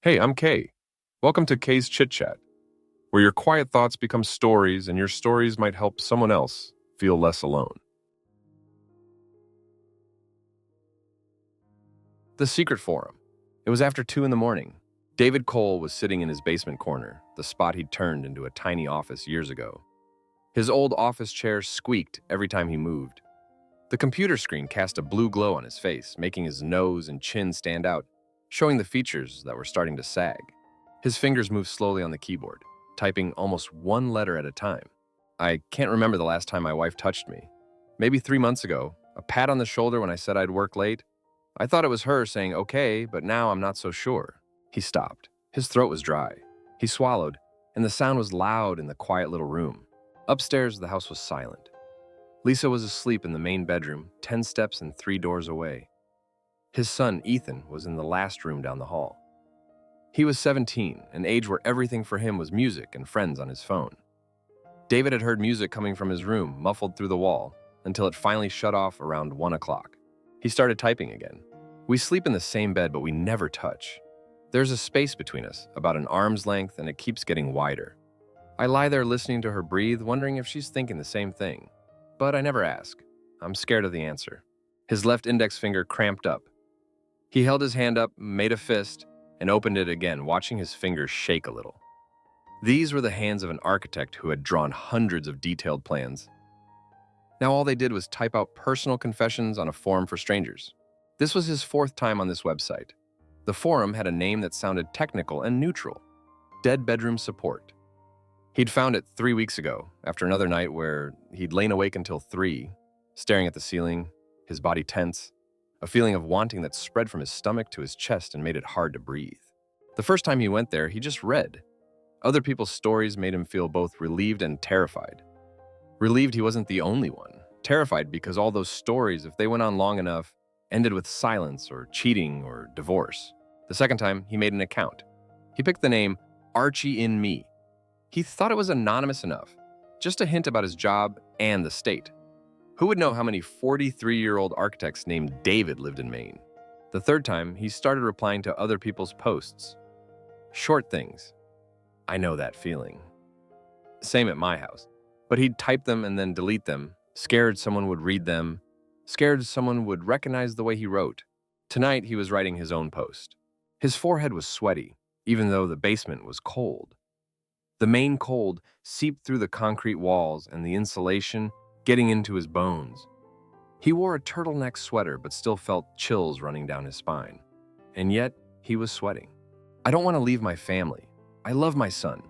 Hey, I'm Kay. Welcome to Kay's Chit-Chat, where your quiet thoughts become stories and your stories might help someone else feel less alone. The Secret Forum. It was after 2 in the morning. David Cole was sitting in his basement corner, the spot he'd turned into a tiny office years ago. His old office chair squeaked every time he moved. The computer screen cast a blue glow on his face, making his nose and chin stand out, showing the features that were starting to sag. His fingers moved slowly on the keyboard, typing almost one letter at a time. I can't remember the last time my wife touched me. Maybe 3 months ago, a pat on the shoulder when I said I'd work late. I thought it was her saying, okay, but now I'm not so sure. He stopped. His throat was dry. He swallowed, and the sound was loud in the quiet little room. Upstairs, the house was silent. Lisa was asleep in the main bedroom, 10 steps and 3 doors away. His son, Ethan, was in the last room down the hall. He was 17, an age where everything for him was music and friends on his phone. David had heard music coming from his room, muffled through the wall, until it finally shut off around 1 o'clock. He started typing again. We sleep in the same bed, but we never touch. There's a space between us, about an arm's length, and it keeps getting wider. I lie there listening to her breathe, wondering if she's thinking the same thing. But I never ask. I'm scared of the answer. His left index finger cramped up. He held his hand up, made a fist, and opened it again, watching his fingers shake a little. These were the hands of an architect who had drawn hundreds of detailed plans. Now all they did was type out personal confessions on a forum for strangers. This was his 4th time on this website. The forum had a name that sounded technical and neutral: Dead Bedroom Support. He'd found it 3 weeks ago, after another night where he'd lain awake until 3, staring at the ceiling, his body tense, a feeling of wanting that spread from his stomach to his chest and made it hard to breathe. The first time he went there, he just read. Other people's stories made him feel both relieved and terrified. Relieved he wasn't the only one. Terrified because all those stories, if they went on long enough, ended with silence or cheating or divorce. The second time, he made an account. He picked the name Archie in Me. He thought it was anonymous enough, just a hint about his job and the state. Who would know how many 43-year-old architects named David lived in Maine? The third time, he started replying to other people's posts. Short things. I know that feeling. Same at my house. But he'd type them and then delete them, scared someone would read them, scared someone would recognize the way he wrote. Tonight, he was writing his own post. His forehead was sweaty, even though the basement was cold. The Maine cold seeped through the concrete walls and the insulation, getting into his bones. He wore a turtleneck sweater but still felt chills running down his spine. And yet, he was sweating. I don't want to leave my family. I love my son.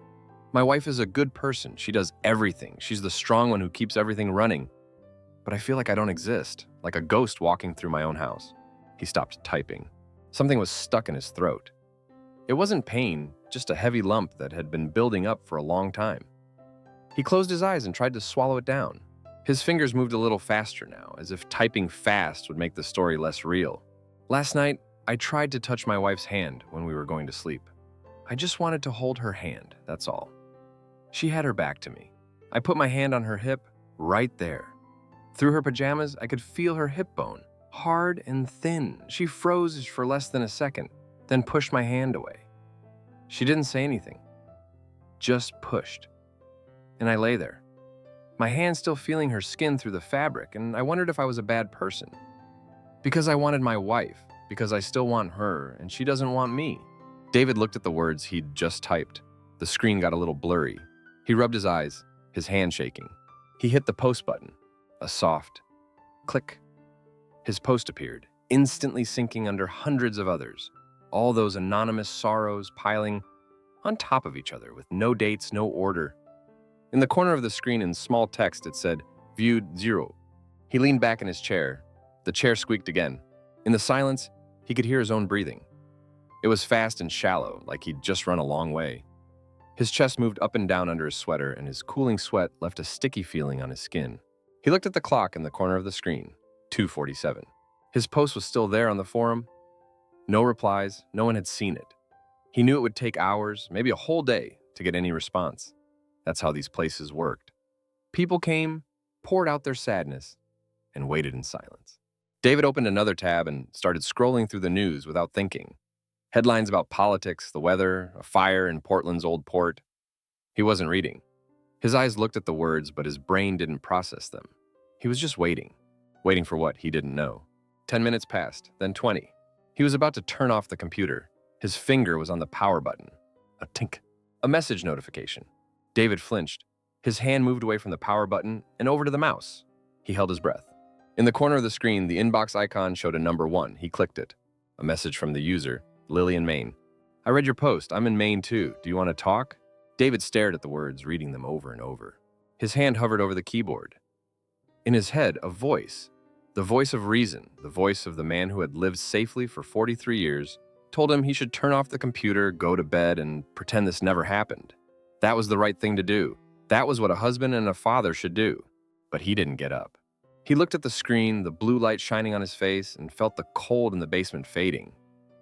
My wife is a good person. She does everything. She's the strong one who keeps everything running. But I feel like I don't exist, like a ghost walking through my own house. He stopped typing. Something was stuck in his throat. It wasn't pain, just a heavy lump that had been building up for a long time. He closed his eyes and tried to swallow it down. His fingers moved a little faster now, as if typing fast would make the story less real. Last night, I tried to touch my wife's hand when we were going to sleep. I just wanted to hold her hand, that's all. She had her back to me. I put my hand on her hip, right there. Through her pajamas, I could feel her hip bone, hard and thin. She froze for less than a second, then pushed my hand away. She didn't say anything, just pushed. And I lay there, my hand still feeling her skin through the fabric, and I wondered if I was a bad person. Because I wanted my wife, because I still want her, and she doesn't want me. David looked at the words he'd just typed. The screen got a little blurry. He rubbed his eyes, his hand shaking. He hit the post button. A soft click. His post appeared, instantly sinking under hundreds of others. All those anonymous sorrows piling on top of each other with no dates, no order. In the corner of the screen in small text, it said, "Viewed 0." He leaned back in his chair. The chair squeaked again. In the silence, he could hear his own breathing. It was fast and shallow, like he'd just run a long way. His chest moved up and down under his sweater, and his cooling sweat left a sticky feeling on his skin. He looked at the clock in the corner of the screen, 2:47. His post was still there on the forum. No replies, no one had seen it. He knew it would take hours, maybe a whole day, to get any response. That's how these places worked. People came, poured out their sadness, and waited in silence. David opened another tab and started scrolling through the news without thinking. Headlines about politics, the weather, a fire in Portland's old port. He wasn't reading. His eyes looked at the words, but his brain didn't process them. He was just waiting. Waiting for what he didn't know. 10 minutes passed, then 20. He was about to turn off the computer. His finger was on the power button. A tink. A message notification. David flinched. His hand moved away from the power button and over to the mouse. He held his breath. In the corner of the screen, the inbox icon showed a number 1. He clicked it. A message from the user, Lily in Maine. I read your post. I'm in Maine too. Do you want to talk? David stared at the words, reading them over and over. His hand hovered over the keyboard. In his head, a voice. The voice of reason, the voice of the man who had lived safely for 43 years, told him he should turn off the computer, go to bed, and pretend this never happened. That was the right thing to do. That was what a husband and a father should do. But he didn't get up. He looked at the screen, the blue light shining on his face, and felt the cold in the basement fading.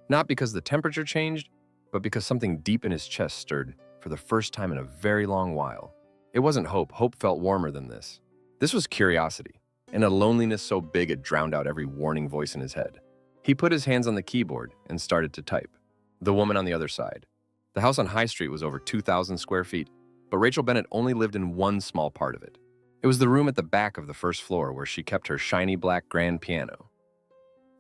Not because the temperature changed, but because something deep in his chest stirred for the first time in a very long while. It wasn't hope. Hope felt warmer than this. This was curiosity, and a loneliness so big it drowned out every warning voice in his head. He put his hands on the keyboard and started to type. The woman on the other side. The house on High Street was over 2,000 square feet, but Rachel Bennett only lived in one small part of it. It was the room at the back of the first floor where she kept her shiny black grand piano.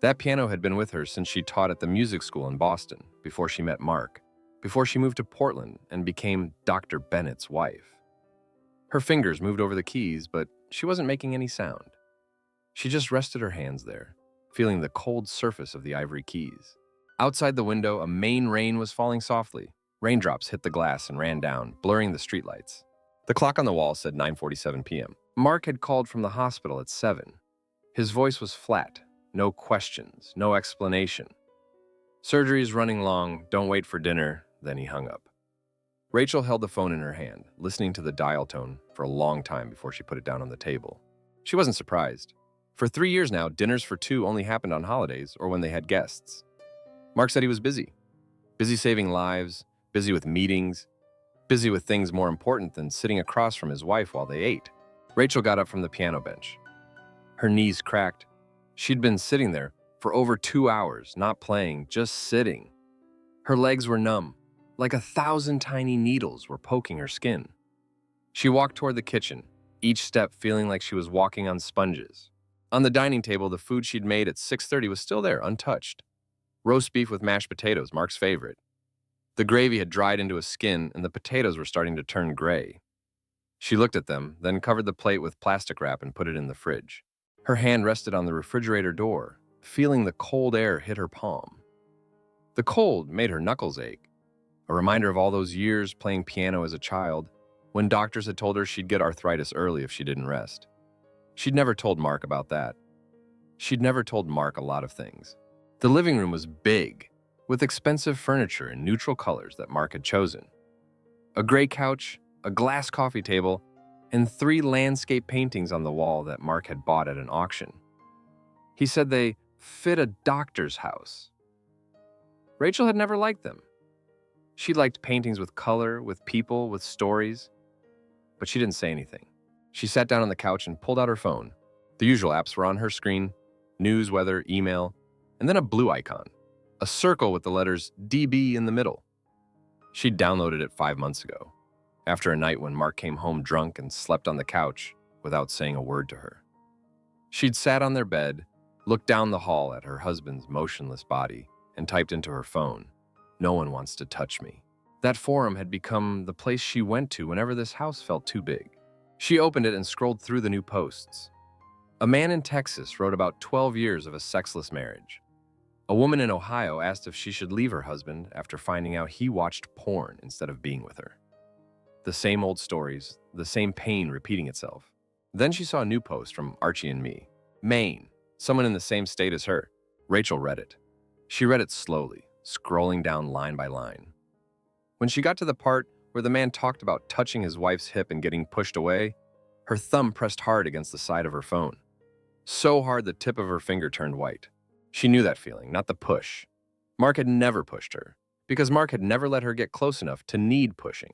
That piano had been with her since she taught at the music school in Boston, before she met Mark, before she moved to Portland and became Dr. Bennett's wife. Her fingers moved over the keys, but she wasn't making any sound. She just rested her hands there, feeling the cold surface of the ivory keys. Outside the window, a Maine rain was falling softly. Raindrops hit the glass and ran down, blurring the streetlights. The clock on the wall said 9:47 p.m. Mark had called from the hospital at 7. His voice was flat. No questions, no explanation. Surgery's running long, don't wait for dinner, then he hung up. Rachel held the phone in her hand, listening to the dial tone for a long time before she put it down on the table. She wasn't surprised. For 3 years now, dinners for two only happened on holidays or when they had guests. Mark said he was busy. Busy saving lives, busy with meetings, busy with things more important than sitting across from his wife while they ate. Rachel got up from the piano bench. Her knees cracked. She'd been sitting there for over 2 hours, not playing, just sitting. Her legs were numb, like 1,000 tiny needles were poking her skin. She walked toward the kitchen, each step feeling like she was walking on sponges. On the dining table, the food she'd made at 6:30 was still there, untouched. Roast beef with mashed potatoes, Mark's favorite. The gravy had dried into a skin, and the potatoes were starting to turn gray. She looked at them, then covered the plate with plastic wrap and put it in the fridge. Her hand rested on the refrigerator door, feeling the cold air hit her palm. The cold made her knuckles ache, a reminder of all those years playing piano as a child, when doctors had told her she'd get arthritis early if she didn't rest. She'd never told Mark about that. She'd never told Mark a lot of things. The living room was big, with expensive furniture in neutral colors that Mark had chosen. A gray couch, a glass coffee table, and 3 landscape paintings on the wall that Mark had bought at an auction. He said they fit a doctor's house. Rachel had never liked them. She liked paintings with color, with people, with stories. But she didn't say anything. She sat down on the couch and pulled out her phone. The usual apps were on her screen: news, weather, email, and then a blue icon, a circle with the letters DB in the middle. She'd downloaded it 5 months ago, after a night when Mark came home drunk and slept on the couch without saying a word to her. She'd sat on their bed, looked down the hall at her husband's motionless body, and typed into her phone, "No one wants to touch me." That forum had become the place she went to whenever this house felt too big. She opened it and scrolled through the new posts. A man in Texas wrote about 12 years of a sexless marriage. A woman in Ohio asked if she should leave her husband after finding out he watched porn instead of being with her. The same old stories, the same pain repeating itself. Then she saw a new post from Archie and me. Maine, someone in the same state as her. Rachel read it. She read it slowly, scrolling down line by line. When she got to the part where the man talked about touching his wife's hip and getting pushed away, her thumb pressed hard against the side of her phone. So hard the tip of her finger turned white. She knew that feeling, not the push. Mark had never pushed her, because Mark had never let her get close enough to need pushing.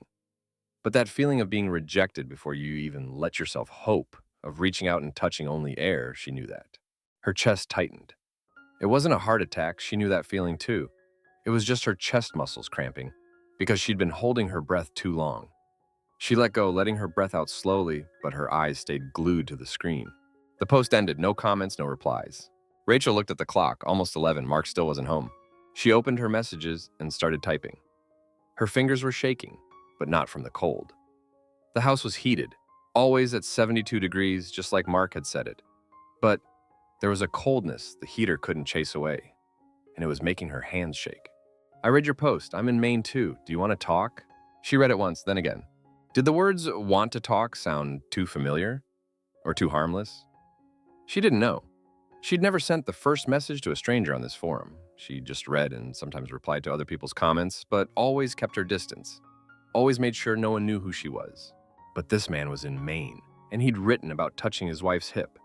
But that feeling of being rejected before you even let yourself hope, of reaching out and touching only air, she knew that. Her chest tightened. It wasn't a heart attack, she knew that feeling too. It was just her chest muscles cramping because she'd been holding her breath too long. She let go, letting her breath out slowly, but her eyes stayed glued to the screen. The post ended, no comments, no replies. Rachel looked at the clock, almost 11, Mark still wasn't home. She opened her messages and started typing. Her fingers were shaking, but not from the cold. The house was heated, always at 72 degrees, just like Mark had said it. But there was a coldness the heater couldn't chase away, and it was making her hands shake. I read your post. I'm in Maine too. Do you want to talk? She read it once, then again. Did the words want to talk sound too familiar or too harmless? She didn't know. She'd never sent the first message to a stranger on this forum. She just read and sometimes replied to other people's comments, but always kept her distance. Always made sure no one knew who she was. But this man was in Maine, and he'd written about touching his wife's hip.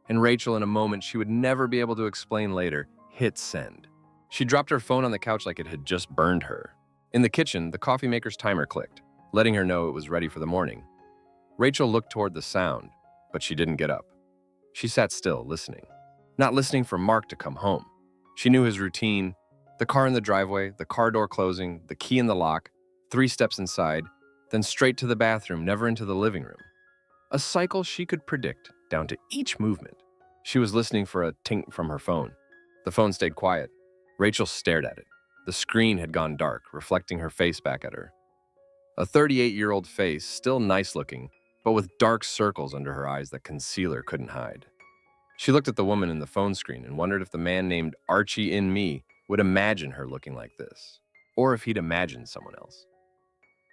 And Rachel, in a moment she would never be able to explain later, hit send. She dropped her phone on the couch like it had just burned her. In the kitchen, the coffee maker's timer clicked, letting her know it was ready for the morning. Rachel looked toward the sound, but she didn't get up. She sat still, listening. Not listening for Mark to come home. She knew his routine, the car in the driveway, the car door closing, the key in the lock, 3 steps inside, then straight to the bathroom, never into the living room. A cycle she could predict, down to each movement. She was listening for a tink from her phone. The phone stayed quiet. Rachel stared at it. The screen had gone dark, reflecting her face back at her. A 38-year-old face, still nice-looking, but with dark circles under her eyes that concealer couldn't hide. She looked at the woman in the phone screen and wondered if the man named Archie in Me would imagine her looking like this, or if he'd imagined someone else.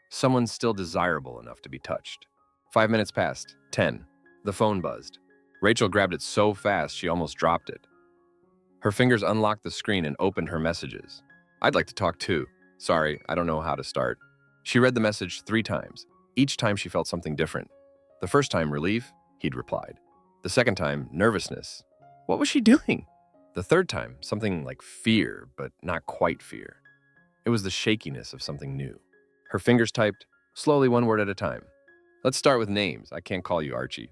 Someone still desirable enough to be touched. 5 minutes passed, 10. The phone buzzed. Rachel grabbed it so fast she almost dropped it. Her fingers unlocked the screen and opened her messages. I'd like to talk too. Sorry, I don't know how to start. She read the message 3 times. Each time she felt something different. The first time, relief, he'd replied. The second time, nervousness. What was she doing? The third time, something like fear, but not quite fear. It was the shakiness of something new. Her fingers typed, slowly, one word at a time. Let's start with names. I can't call you Archie.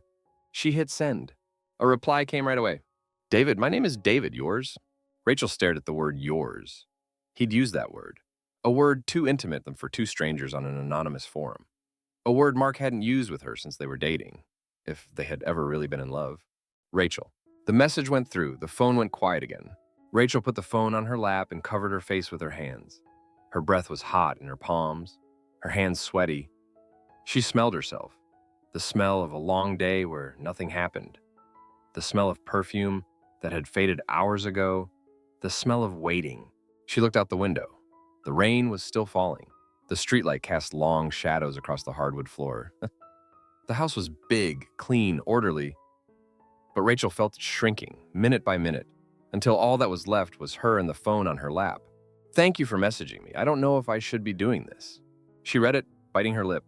She hit send. A reply came right away. David, my name is David, yours? Rachel stared at the word yours. He'd used that word. A word too intimate than for 2 strangers on an anonymous forum. A word Mark hadn't used with her since they were dating, if they had ever really been in love. Rachel. The message went through. The phone went quiet again. Rachel put the phone on her lap and covered her face with her hands. Her breath was hot in her palms, her hands sweaty. She smelled herself. The smell of a long day where nothing happened. The smell of perfume that had faded hours ago. The smell of waiting. She looked out the window. The rain was still falling. The streetlight cast long shadows across the hardwood floor. The house was big, clean, orderly, but Rachel felt it shrinking, minute by minute, until all that was left was her and the phone on her lap. Thank you for messaging me. I don't know if I should be doing this. She read it, biting her lip.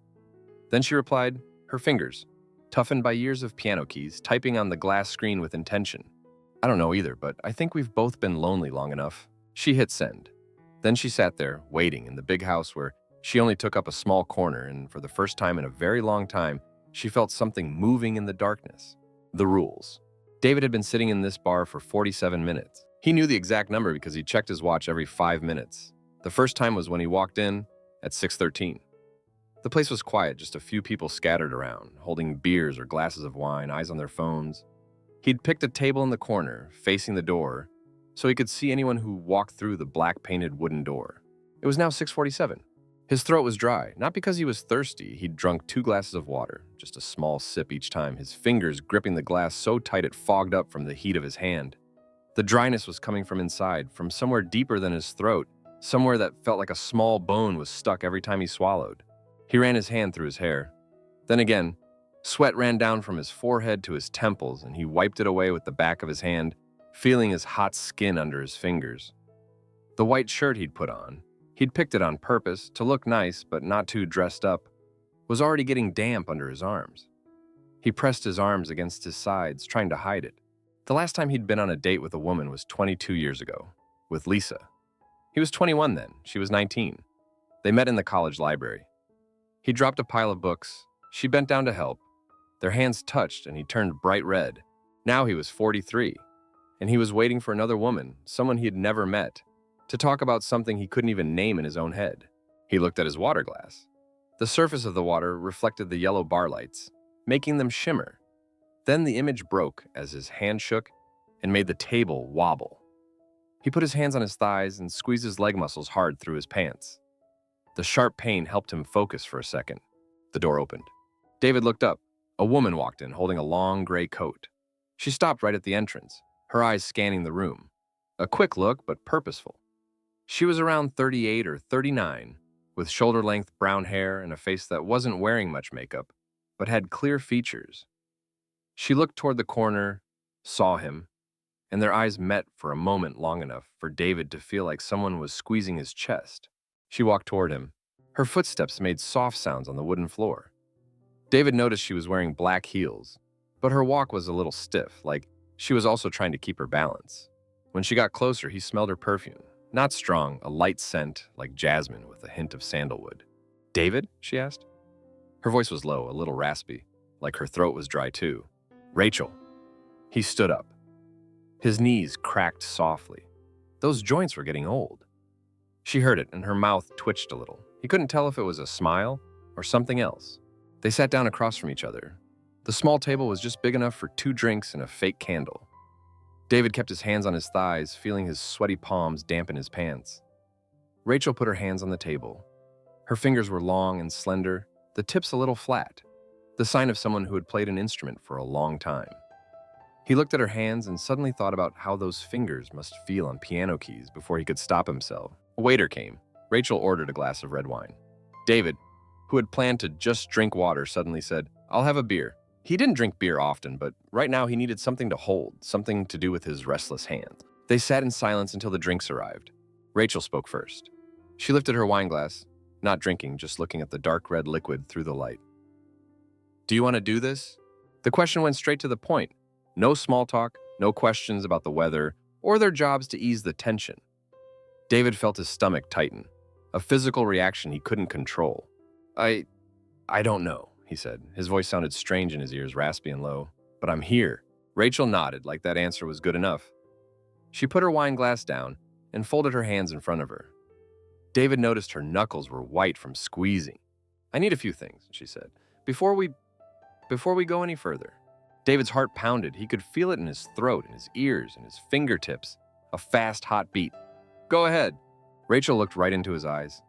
Then she replied, her fingers, toughened by years of piano keys, typing on the glass screen with intention. I don't know either, but I think we've both been lonely long enough. She hit send. Then she sat there, waiting in the big house where she only took up a small corner, and for the first time in a very long time, she felt something moving in the darkness. The rules. David had been sitting in this bar for 47 minutes. He knew the exact number because he checked his watch every 5 minutes. The first time was when he walked in at 6:13. The place was quiet, just a few people scattered around, holding beers or glasses of wine, eyes on their phones. He'd picked a table in the corner, facing the door, so he could see anyone who walked through the black-painted wooden door. It was now 6:47. His throat was dry, not because he was thirsty. He'd drunk 2 glasses of water, just a small sip each time, his fingers gripping the glass so tight it fogged up from the heat of his hand. The dryness was coming from inside, from somewhere deeper than his throat, somewhere that felt like a small bone was stuck every time he swallowed. He ran his hand through his hair. Then again, sweat ran down from his forehead to his temples, and he wiped it away with the back of his hand, feeling his hot skin under his fingers. The white shirt he'd put on, he'd picked it on purpose to look nice but not too dressed up, was already getting damp under his arms. He pressed his arms against his sides, trying to hide it. The last time he'd been on a date with a woman was 22 years ago, with Lisa. He was 21 then, she was 19. They met in the college library. He dropped a pile of books. She bent down to help. Their hands touched and he turned bright red. Now he was 43, and he was waiting for another woman, someone he had never met, to talk about something he couldn't even name in his own head. He looked at his water glass. The surface of the water reflected the yellow bar lights, making them shimmer. Then the image broke as his hand shook and made the table wobble. He put his hands on his thighs and squeezed his leg muscles hard through his pants. The sharp pain helped him focus for a second. The door opened. David looked up. A woman walked in, holding a long gray coat. She stopped right at the entrance, her eyes scanning the room. A quick look, but purposeful. She was around 38 or 39, with shoulder-length brown hair and a face that wasn't wearing much makeup, but had clear features. She looked toward the corner, saw him, and their eyes met for a moment long enough for David to feel like someone was squeezing his chest. She walked toward him. Her footsteps made soft sounds on the wooden floor. David noticed she was wearing black heels, but her walk was a little stiff, like she was also trying to keep her balance. When she got closer, he smelled her perfume. Not strong, a light scent like jasmine with a hint of sandalwood. "David?" she asked. Her voice was low, a little raspy, like her throat was dry too. "Rachel." He stood up. His knees cracked softly. Those joints were getting old. She heard it, and her mouth twitched a little. He couldn't tell if it was a smile or something else. They sat down across from each other. The small table was just big enough for 2 drinks and a fake candle. David kept his hands on his thighs, feeling his sweaty palms dampen his pants. Rachel put her hands on the table. Her fingers were long and slender, the tips a little flat, the sign of someone who had played an instrument for a long time. He looked at her hands and suddenly thought about how those fingers must feel on piano keys before he could stop himself. A waiter came. Rachel ordered a glass of red wine. David, who had planned to just drink water, suddenly said, "I'll have a beer." He didn't drink beer often, but right now he needed something to hold, something to do with his restless hands. They sat in silence until the drinks arrived. Rachel spoke first. She lifted her wine glass, not drinking, just looking at the dark red liquid through the light. "Do you want to do this?" The question went straight to the point. No small talk, no questions about the weather or their jobs to ease the tension. David felt his stomach tighten, a physical reaction he couldn't control. I don't know," he said. His voice sounded strange in his ears, raspy and low. "But I'm here." Rachel nodded, like that answer was good enough. She put her wine glass down and folded her hands in front of her. David noticed her knuckles were white from squeezing. "I need a few things," she said, before we go any further." David's heart pounded. He could feel it in his throat, in his ears, in his fingertips. A fast, hot beat. "Go ahead." Rachel looked right into his eyes.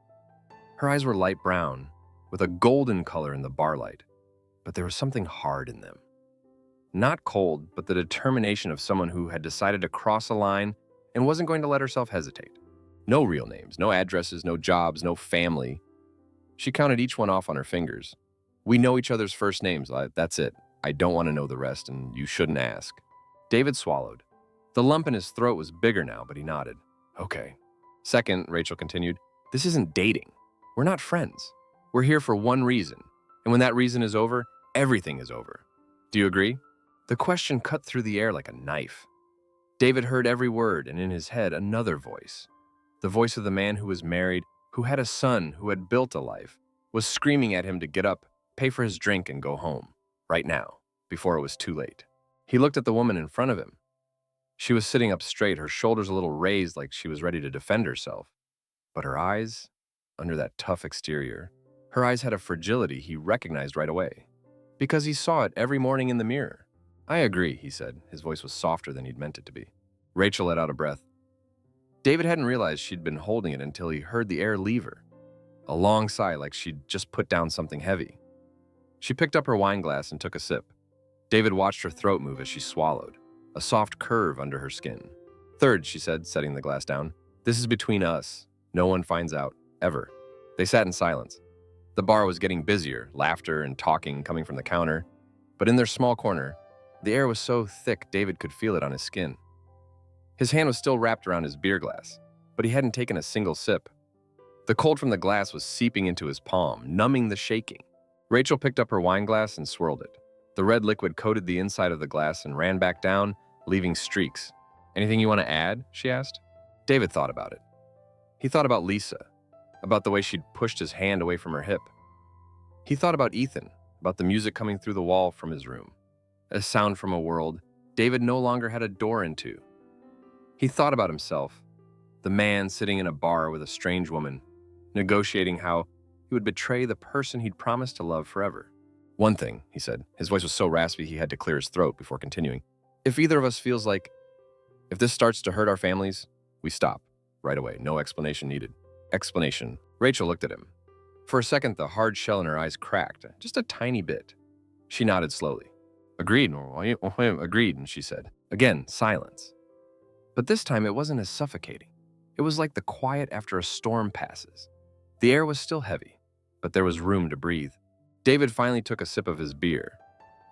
Her eyes were light brown, with a golden color in the bar light, but there was something hard in them. Not cold, but the determination of someone who had decided to cross a line and wasn't going to let herself hesitate. No real names, no addresses, no jobs, no family. She counted each one off on her fingers. "We know each other's first names. That's it. I don't want to know the rest, and you shouldn't ask." David swallowed. The lump in his throat was bigger now, but he nodded. "Okay." "Second," Rachel continued, "this isn't dating. We're not friends. We're here for one reason, and when that reason is over, everything is over. Do you agree?" The question cut through the air like a knife. David heard every word, and in his head, another voice. The voice of the man who was married, who had a son, who had built a life, was screaming at him to get up, pay for his drink, and go home. Right now, before it was too late. He looked at the woman in front of him. She was sitting up straight, her shoulders a little raised like she was ready to defend herself. But her eyes, under that tough exterior, her eyes had a fragility he recognized right away, because he saw it every morning in the mirror. "I agree," he said. His voice was softer than he'd meant it to be. Rachel let out a breath. David hadn't realized she'd been holding it until he heard the air leave her. A long sigh, like she'd just put down something heavy. She picked up her wine glass and took a sip. David watched her throat move as she swallowed, a soft curve under her skin. "Third," she said, setting the glass down, "this is between us. No one finds out, ever." They sat in silence. The bar was getting busier, laughter and talking coming from the counter, but in their small corner, the air was so thick David could feel it on his skin. His hand was still wrapped around his beer glass, but he hadn't taken a single sip. The cold from the glass was seeping into his palm, numbing the shaking. Rachel picked up her wine glass and swirled it. The red liquid coated the inside of the glass and ran back down, leaving streaks. "Anything you want to add?" she asked. David thought about it. He thought about Lisa, about the way she'd pushed his hand away from her hip. He thought about Ethan, about the music coming through the wall from his room, a sound from a world David no longer had a door into. He thought about himself, The man sitting in a bar with a strange woman, negotiating how he would betray the person he'd promised to love forever. One thing, he said. His voice was so raspy he had to clear his throat before continuing. If either of us feels like, if this starts to hurt our families, we stop. Right away. No explanation needed. Explanation. Rachel looked at him. For a second, the hard shell in her eyes cracked, just a tiny bit. She nodded slowly. Agreed, agreed, she said. Again, silence. But this time it wasn't as suffocating. It was like the quiet after a storm passes. The air was still heavy, but there was room to breathe. David finally took a sip of his beer.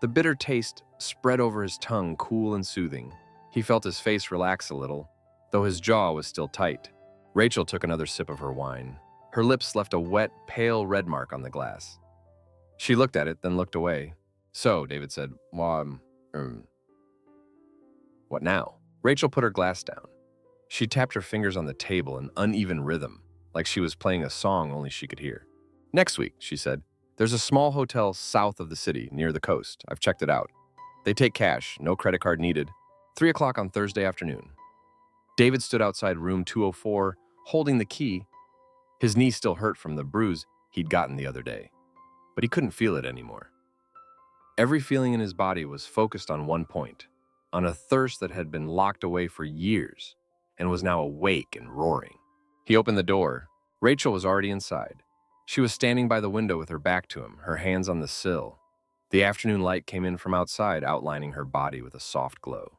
The bitter taste spread over his tongue, cool and soothing. He felt his face relax a little, though his jaw was still tight. Rachel took another sip of her wine. Her lips left a wet, pale red mark on the glass. She looked at it, then looked away. So, David said, what now? Rachel put her glass down. She tapped her fingers on the table in uneven rhythm, like she was playing a song only she could hear. Next week, she said, there's a small hotel south of the city, near the coast. I've checked it out. They take cash, no credit card needed. 3 o'clock on Thursday afternoon. David stood outside room 204, holding the key. His knee still hurt from the bruise he'd gotten the other day, but he couldn't feel it anymore. Every feeling in his body was focused on one point, on a thirst that had been locked away for years and was now awake and roaring. He opened the door. Rachel was already inside. She was standing by the window with her back to him, her hands on the sill. The afternoon light came in from outside, outlining her body with a soft glow.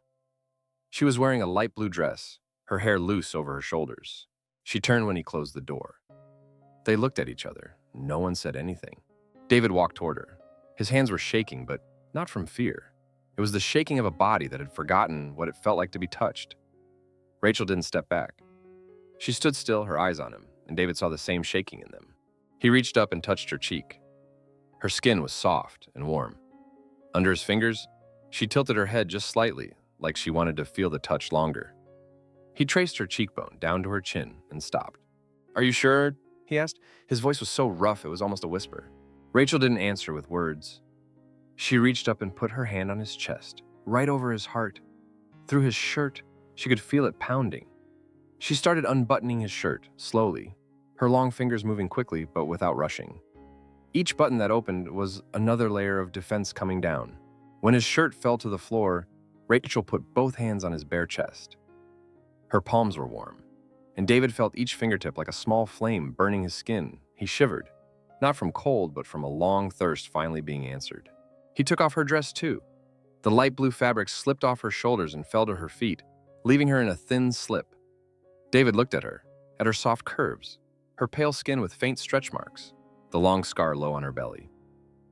She was wearing a light blue dress, her hair loose over her shoulders. She turned when he closed the door. They looked at each other. No one said anything. David walked toward her. His hands were shaking, but not from fear. It was the shaking of a body that had forgotten what it felt like to be touched. Rachel didn't step back. She stood still, her eyes on him, and David saw the same shaking in them. He reached up and touched her cheek. Her skin was soft and warm. Under his fingers, she tilted her head just slightly, like she wanted to feel the touch longer. He traced her cheekbone down to her chin and stopped. "Are you sure?" he asked. His voice was so rough it was almost a whisper. Rachel didn't answer with words. She reached up and put her hand on his chest, right over his heart. Through his shirt, she could feel it pounding. She started unbuttoning his shirt, slowly, her long fingers moving quickly but without rushing. Each button that opened was another layer of defense coming down. When his shirt fell to the floor, Rachel put both hands on his bare chest. Her palms were warm, and David felt each fingertip like a small flame burning his skin. He shivered, not from cold, but from a long thirst finally being answered. He took off her dress too. The light blue fabric slipped off her shoulders and fell to her feet, leaving her in a thin slip. David looked at her soft curves, her pale skin with faint stretch marks, the long scar low on her belly.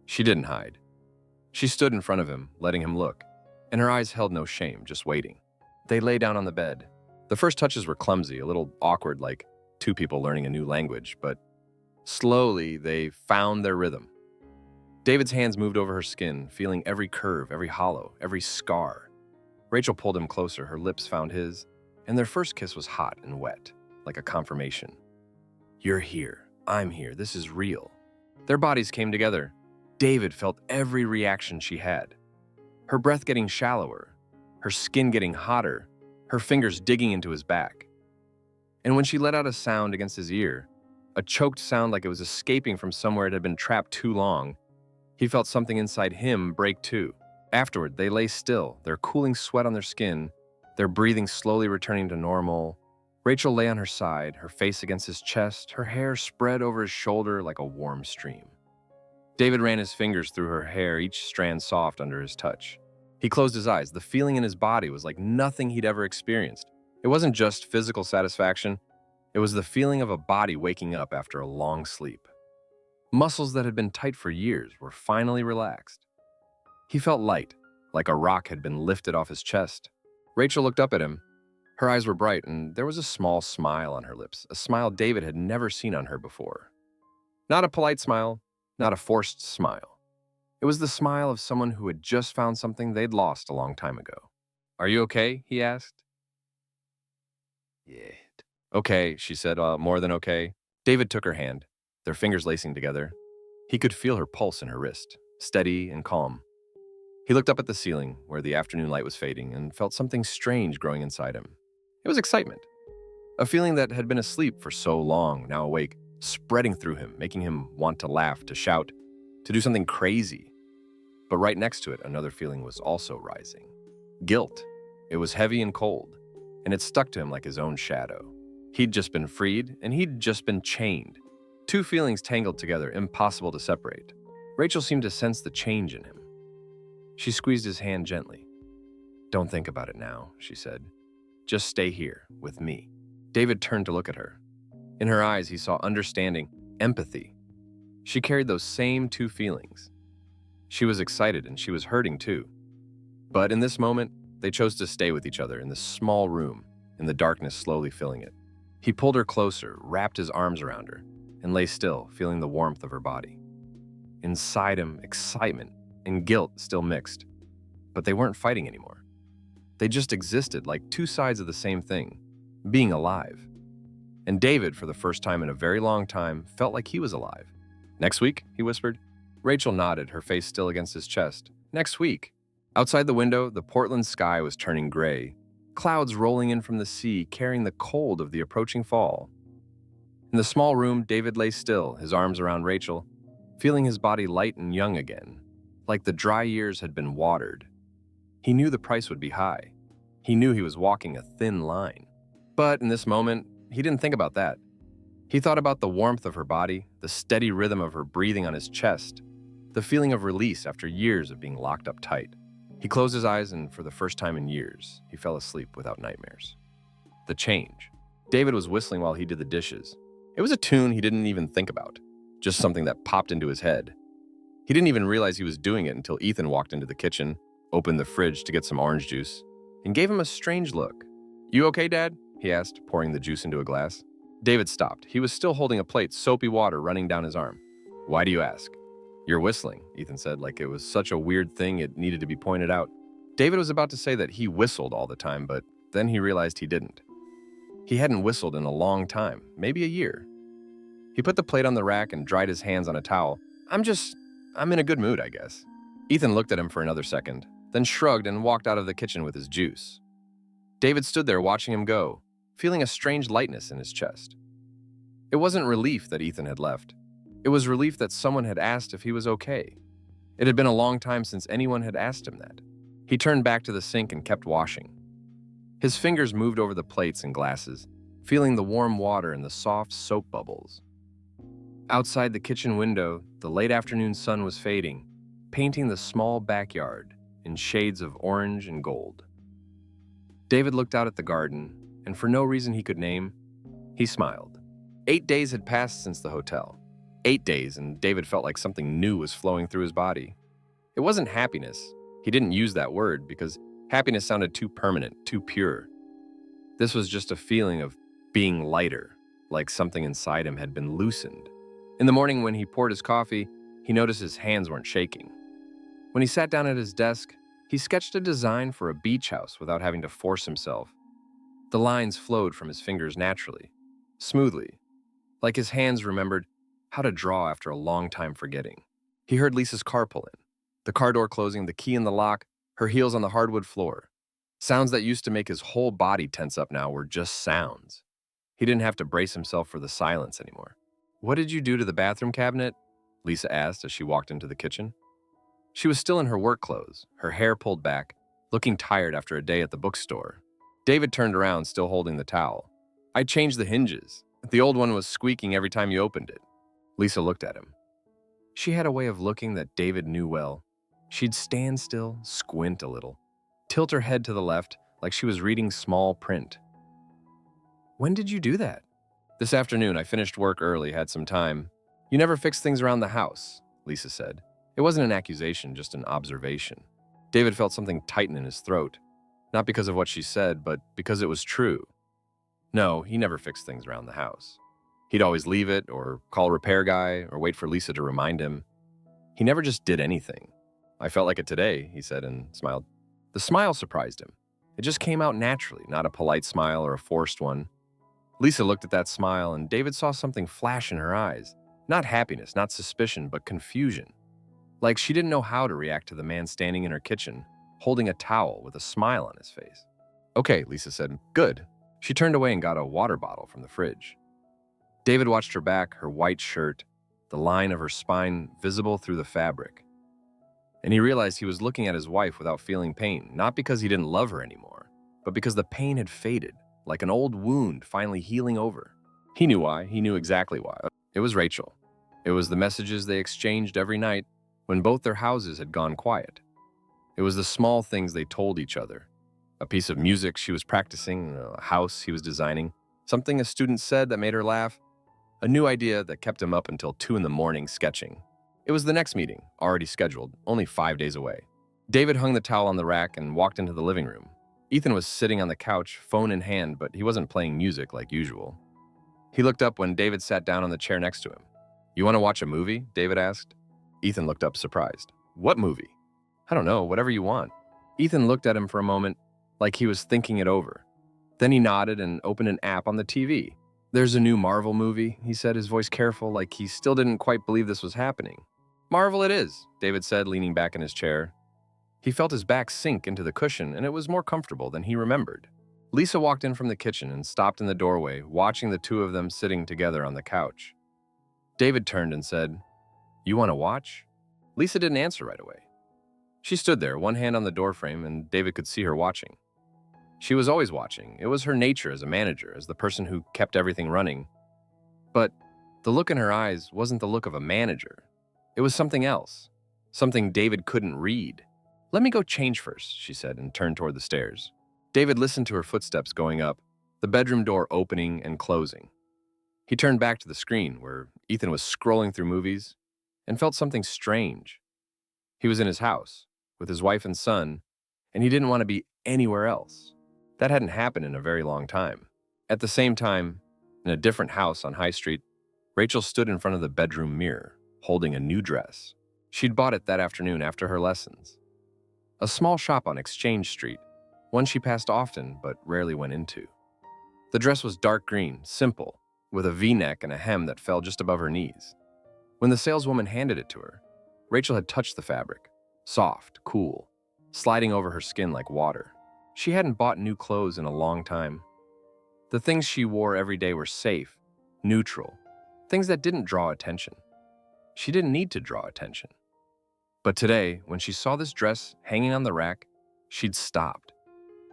She didn't hide. She stood in front of him, letting him look, and her eyes held no shame, just waiting. They lay down on the bed. The first touches were clumsy, a little awkward, like two people learning a new language, but slowly they found their rhythm. David's hands moved over her skin, feeling every curve, every hollow, every scar. Rachel pulled him closer, her lips found his, and their first kiss was hot and wet, like a confirmation. "You're here. I'm here. This is real." Their bodies came together. David felt every reaction she had. Her breath getting shallower, her skin getting hotter, her fingers digging into his back. And when she let out a sound against his ear, a choked sound like it was escaping from somewhere it had been trapped too long, he felt something inside him break too. Afterward, they lay still, their cooling sweat on their skin, their breathing slowly returning to normal. Rachel lay on her side, her face against his chest, her hair spread over his shoulder like a warm stream. David ran his fingers through her hair, each strand soft under his touch. He closed his eyes. The feeling in his body was like nothing he'd ever experienced. It wasn't just physical satisfaction. It was the feeling of a body waking up after a long sleep. Muscles that had been tight for years were finally relaxed. He felt light, like a rock had been lifted off his chest. Rachel looked up at him. Her eyes were bright, and there was a small smile on her lips, a smile David had never seen on her before. Not a polite smile, not a forced smile. It was the smile of someone who had just found something they'd lost a long time ago. "Are you okay?" he asked. "Yeah." "Okay," she said, more than okay. David took her hand, their fingers lacing together. He could feel her pulse in her wrist, steady and calm. He looked up at the ceiling, where the afternoon light was fading, and felt something strange growing inside him. It was excitement. A feeling that had been asleep for so long, now awake, spreading through him, making him want to laugh, to shout, to do something crazy. But right next to it, another feeling was also rising. Guilt. It was heavy and cold, and it stuck to him like his own shadow. He'd just been freed, and he'd just been chained. Two feelings tangled together, impossible to separate. Rachel seemed to sense the change in him. She squeezed his hand gently. "Don't think about it now," she said. "Just stay here, with me." David turned to look at her. In her eyes, he saw understanding, empathy. She carried those same two feelings. She was excited and she was hurting too. But in this moment, they chose to stay with each other in this small room, in the darkness slowly filling it. He pulled her closer, wrapped his arms around her, and lay still, feeling the warmth of her body. Inside him, excitement and guilt still mixed. But they weren't fighting anymore. They just existed like two sides of the same thing, being alive. And David, for the first time in a very long time, felt like he was alive. "Next week?" he whispered. Rachel nodded, her face still against his chest. "Next week." Outside the window, the Portland sky was turning gray, clouds rolling in from the sea, carrying the cold of the approaching fall. In the small room, David lay still, his arms around Rachel, feeling his body light and young again, like the dry years had been watered. He knew the price would be high. He knew he was walking a thin line. But in this moment, he didn't think about that. He thought about the warmth of her body, the steady rhythm of her breathing on his chest, the feeling of release after years of being locked up tight. He closed his eyes and for the first time in years, he fell asleep without nightmares. The change. David was whistling while he did the dishes. It was a tune he didn't even think about, just something that popped into his head. He didn't even realize he was doing it until Ethan walked into the kitchen, opened the fridge to get some orange juice, and gave him a strange look. "You okay, Dad?" he asked, pouring the juice into a glass. David stopped. He was still holding a plate, soapy water running down his arm. "Why do you ask?" "You're whistling," Ethan said, like it was such a weird thing it needed to be pointed out. David was about to say that he whistled all the time, but then he realized he didn't. He hadn't whistled in a long time, maybe a year. He put the plate on the rack and dried his hands on a towel. I'm in a good mood, I guess." Ethan looked at him for another second, then shrugged and walked out of the kitchen with his juice. David stood there watching him go, feeling a strange lightness in his chest. It wasn't relief that Ethan had left. It was relief that someone had asked if he was okay. It had been a long time since anyone had asked him that. He turned back to the sink and kept washing. His fingers moved over the plates and glasses, feeling the warm water and the soft soap bubbles. Outside the kitchen window, the late afternoon sun was fading, painting the small backyard in shades of orange and gold. David looked out at the garden, and for no reason he could name, he smiled. 8 days had passed since the hotel. 8 days, and David felt like something new was flowing through his body. It wasn't happiness. He didn't use that word because happiness sounded too permanent, too pure. This was just a feeling of being lighter, like something inside him had been loosened. In the morning when he poured his coffee, he noticed his hands weren't shaking. When he sat down at his desk, he sketched a design for a beach house without having to force himself. The lines flowed from his fingers naturally, smoothly, like his hands remembered how to draw after a long time forgetting. He heard Lisa's car pull in, the car door closing, the key in the lock, her heels on the hardwood floor. Sounds that used to make his whole body tense up now were just sounds. He didn't have to brace himself for the silence anymore. "What did you do to the bathroom cabinet?" Lisa asked as she walked into the kitchen. She was still in her work clothes, her hair pulled back, looking tired after a day at the bookstore. David turned around, still holding the towel. "I changed the hinges. The old one was squeaking every time you opened it." Lisa looked at him. She had a way of looking that David knew well. She'd stand still, squint a little, tilt her head to the left like she was reading small print. "When did you do that?" "This afternoon. I finished work early, had some time." "You never fix things around the house," Lisa said. It wasn't an accusation, just an observation. David felt something tighten in his throat, not because of what she said, but because it was true. No, he never fixed things around the house. He'd always leave it, or call a repair guy, or wait for Lisa to remind him. He never just did anything. "I felt like it today," he said and smiled. The smile surprised him. It just came out naturally, not a polite smile or a forced one. Lisa looked at that smile, and David saw something flash in her eyes. Not happiness, not suspicion, but confusion. Like she didn't know how to react to the man standing in her kitchen, holding a towel with a smile on his face. "Okay," Lisa said. "Good. She turned away and got a water bottle from the fridge. David watched her back, her white shirt, the line of her spine visible through the fabric. And he realized he was looking at his wife without feeling pain, not because he didn't love her anymore, but because the pain had faded, like an old wound finally healing over. He knew why. He knew exactly why. It was Rachel. It was the messages they exchanged every night when both their houses had gone quiet. It was the small things they told each other. A piece of music she was practicing, a house he was designing, something a student said that made her laugh, a new idea that kept him up until 2 in the morning sketching. It was the next meeting, already scheduled, only 5 days away. David hung the towel on the rack and walked into the living room. Ethan was sitting on the couch, phone in hand, but he wasn't playing music like usual. He looked up when David sat down on the chair next to him. "You want to watch a movie?" David asked. Ethan looked up surprised. "What movie?" "I don't know, whatever you want." Ethan looked at him for a moment, like he was thinking it over. Then he nodded and opened an app on the TV. "There's a new Marvel movie," he said, his voice careful, like he still didn't quite believe this was happening. "Marvel it is," David said, leaning back in his chair. He felt his back sink into the cushion, and it was more comfortable than he remembered. Lisa walked in from the kitchen and stopped in the doorway, watching the two of them sitting together on the couch. David turned and said, "You want to watch?" Lisa didn't answer right away. She stood there, one hand on the doorframe, and David could see her watching. She was always watching. It was her nature as a manager, as the person who kept everything running. But the look in her eyes wasn't the look of a manager. It was something else, something David couldn't read. "Let me go change first," she said, and turned toward the stairs. David listened to her footsteps going up, the bedroom door opening and closing. He turned back to the screen, where Ethan was scrolling through movies, and felt something strange. He was in his house, with his wife and son, and he didn't want to be anywhere else. That hadn't happened in a very long time. At the same time, in a different house on High Street, Rachel stood in front of the bedroom mirror, holding a new dress. She'd bought it that afternoon after her lessons. A small shop on Exchange Street, one she passed often but rarely went into. The dress was dark green, simple, with a V-neck and a hem that fell just above her knees. When the saleswoman handed it to her, Rachel had touched the fabric, soft, cool, sliding over her skin like water. She hadn't bought new clothes in a long time. The things she wore every day were safe, neutral, things that didn't draw attention. She didn't need to draw attention. But today, when she saw this dress hanging on the rack, she'd stopped.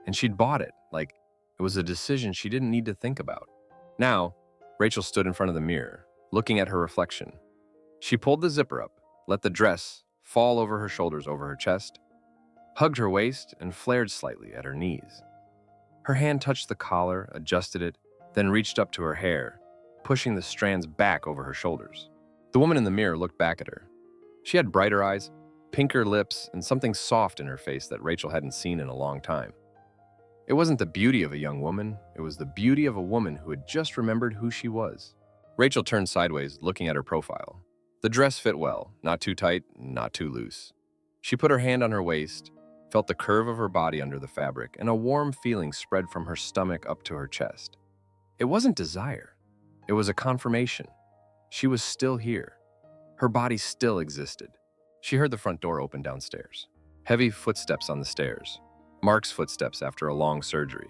And she'd bought it, like it was a decision she didn't need to think about. Now, Rachel stood in front of the mirror, looking at her reflection. She pulled the zipper up, let the dress fall over her shoulders, over her chest, hugged her waist, and flared slightly at her knees. Her hand touched the collar, adjusted it, then reached up to her hair, pushing the strands back over her shoulders. The woman in the mirror looked back at her. She had brighter eyes, pinker lips, and something soft in her face that Rachel hadn't seen in a long time. It wasn't the beauty of a young woman, it was the beauty of a woman who had just remembered who she was. Rachel turned sideways, looking at her profile. The dress fit well, not too tight, not too loose. She put her hand on her waist, felt the curve of her body under the fabric, and a warm feeling spread from her stomach up to her chest. It wasn't desire. It was a confirmation. She was still here. Her body still existed. She heard the front door open downstairs. Heavy footsteps on the stairs. Mark's footsteps after a long surgery.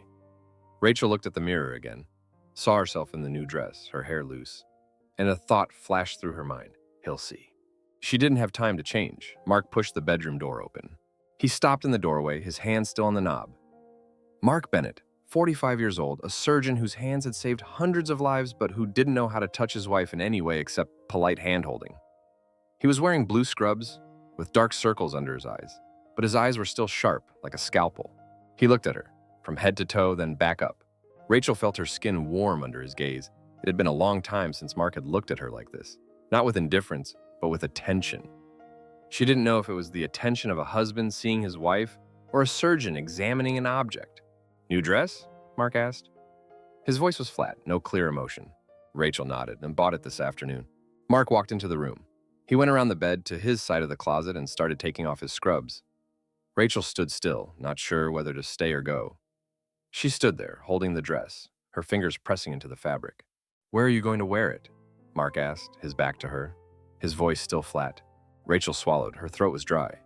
Rachel looked at the mirror again, saw herself in the new dress, her hair loose, and a thought flashed through her mind. He'll see. She didn't have time to change. Mark pushed the bedroom door open. He stopped in the doorway, his hand still on the knob. Mark Bennett, 45 years old, a surgeon whose hands had saved hundreds of lives but who didn't know how to touch his wife in any way except polite hand-holding. He was wearing blue scrubs with dark circles under his eyes, but his eyes were still sharp, like a scalpel. He looked at her, from head to toe, then back up. Rachel felt her skin warm under his gaze. It had been a long time since Mark had looked at her like this, not with indifference, but with attention. She didn't know if it was the attention of a husband seeing his wife or a surgeon examining an object. "New dress?" Mark asked. His voice was flat, no clear emotion. Rachel nodded and bought it this afternoon. Mark walked into the room. He went around the bed to his side of the closet and started taking off his scrubs. Rachel stood still, not sure whether to stay or go. She stood there, holding the dress, her fingers pressing into the fabric. "Where are you going to wear it?" Mark asked, his back to her, his voice still flat. Rachel swallowed. Her throat was dry.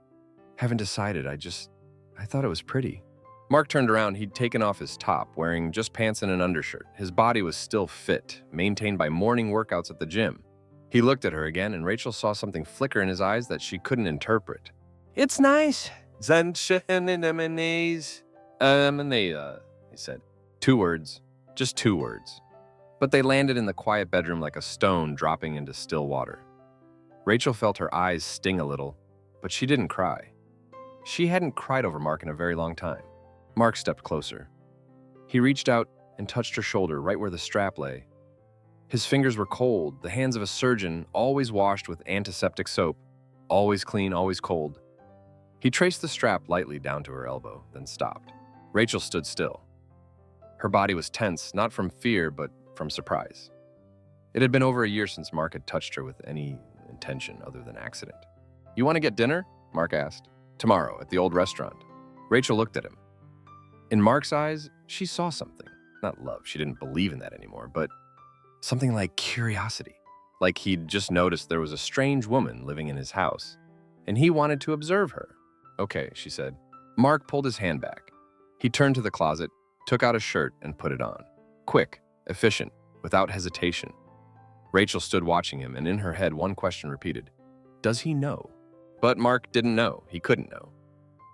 "Haven't decided. I thought it was pretty." Mark turned around. He'd taken off his top, wearing just pants and an undershirt. His body was still fit, maintained by morning workouts at the gym. He looked at her again, and Rachel saw something flicker in his eyes that she couldn't interpret. "It's nice. He said. 2 words. Just 2 words. But they landed in the quiet bedroom like a stone dropping into still water. Rachel felt her eyes sting a little, but she didn't cry. She hadn't cried over Mark in a very long time. Mark stepped closer. He reached out and touched her shoulder right where the strap lay. His fingers were cold, the hands of a surgeon, always washed with antiseptic soap, always clean, always cold. He traced the strap lightly down to her elbow, then stopped. Rachel stood still. Her body was tense, not from fear, but from surprise. It had been over a year since Mark had touched her with any intention other than accident. "You want to get dinner?" Mark asked. "Tomorrow, at the old restaurant." Rachel looked at him. In Mark's eyes, she saw something. Not love, she didn't believe in that anymore, but something like curiosity. Like he'd just noticed there was a strange woman living in his house, and he wanted to observe her. "Okay," she said. Mark pulled his hand back. He turned to the closet, took out a shirt, and put it on. Quick, efficient, without hesitation. Rachel stood watching him, and in her head one question repeated. Does he know? But Mark didn't know. He couldn't know.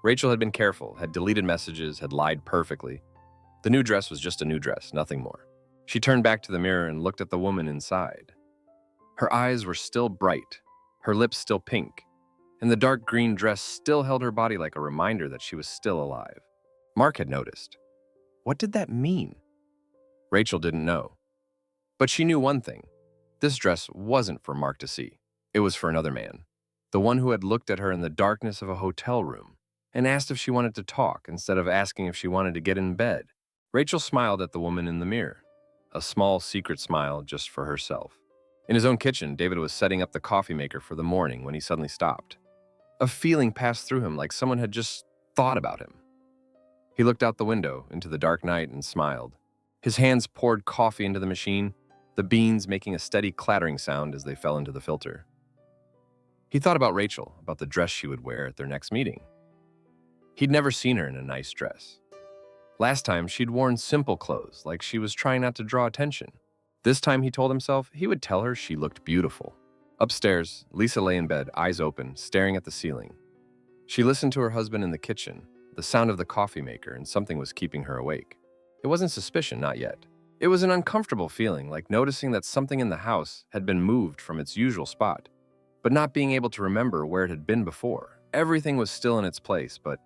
Rachel had been careful, had deleted messages, had lied perfectly. The new dress was just a new dress, nothing more. She turned back to the mirror and looked at the woman inside. Her eyes were still bright, her lips still pink, and the dark green dress still held her body like a reminder that she was still alive. Mark had noticed. What did that mean? Rachel didn't know. But she knew one thing. This dress wasn't for Mark to see. It was for another man. The one who had looked at her in the darkness of a hotel room and asked if she wanted to talk instead of asking if she wanted to get in bed. Rachel smiled at the woman in the mirror. A small, secret smile just for herself. In his own kitchen, David was setting up the coffee maker for the morning when he suddenly stopped. A feeling passed through him like someone had just thought about him. He looked out the window into the dark night and smiled. His hands poured coffee into the machine, the beans making a steady clattering sound as they fell into the filter. He thought about Rachel, about the dress she would wear at their next meeting. He'd never seen her in a nice dress. Last time, she'd worn simple clothes, like she was trying not to draw attention. This time, he told himself, he would tell her she looked beautiful. Upstairs, Lisa lay in bed, eyes open, staring at the ceiling. She listened to her husband in the kitchen, the sound of the coffee maker, and something was keeping her awake. It wasn't suspicion, not yet. It was an uncomfortable feeling, like noticing that something in the house had been moved from its usual spot, but not being able to remember where it had been before. Everything was still in its place, but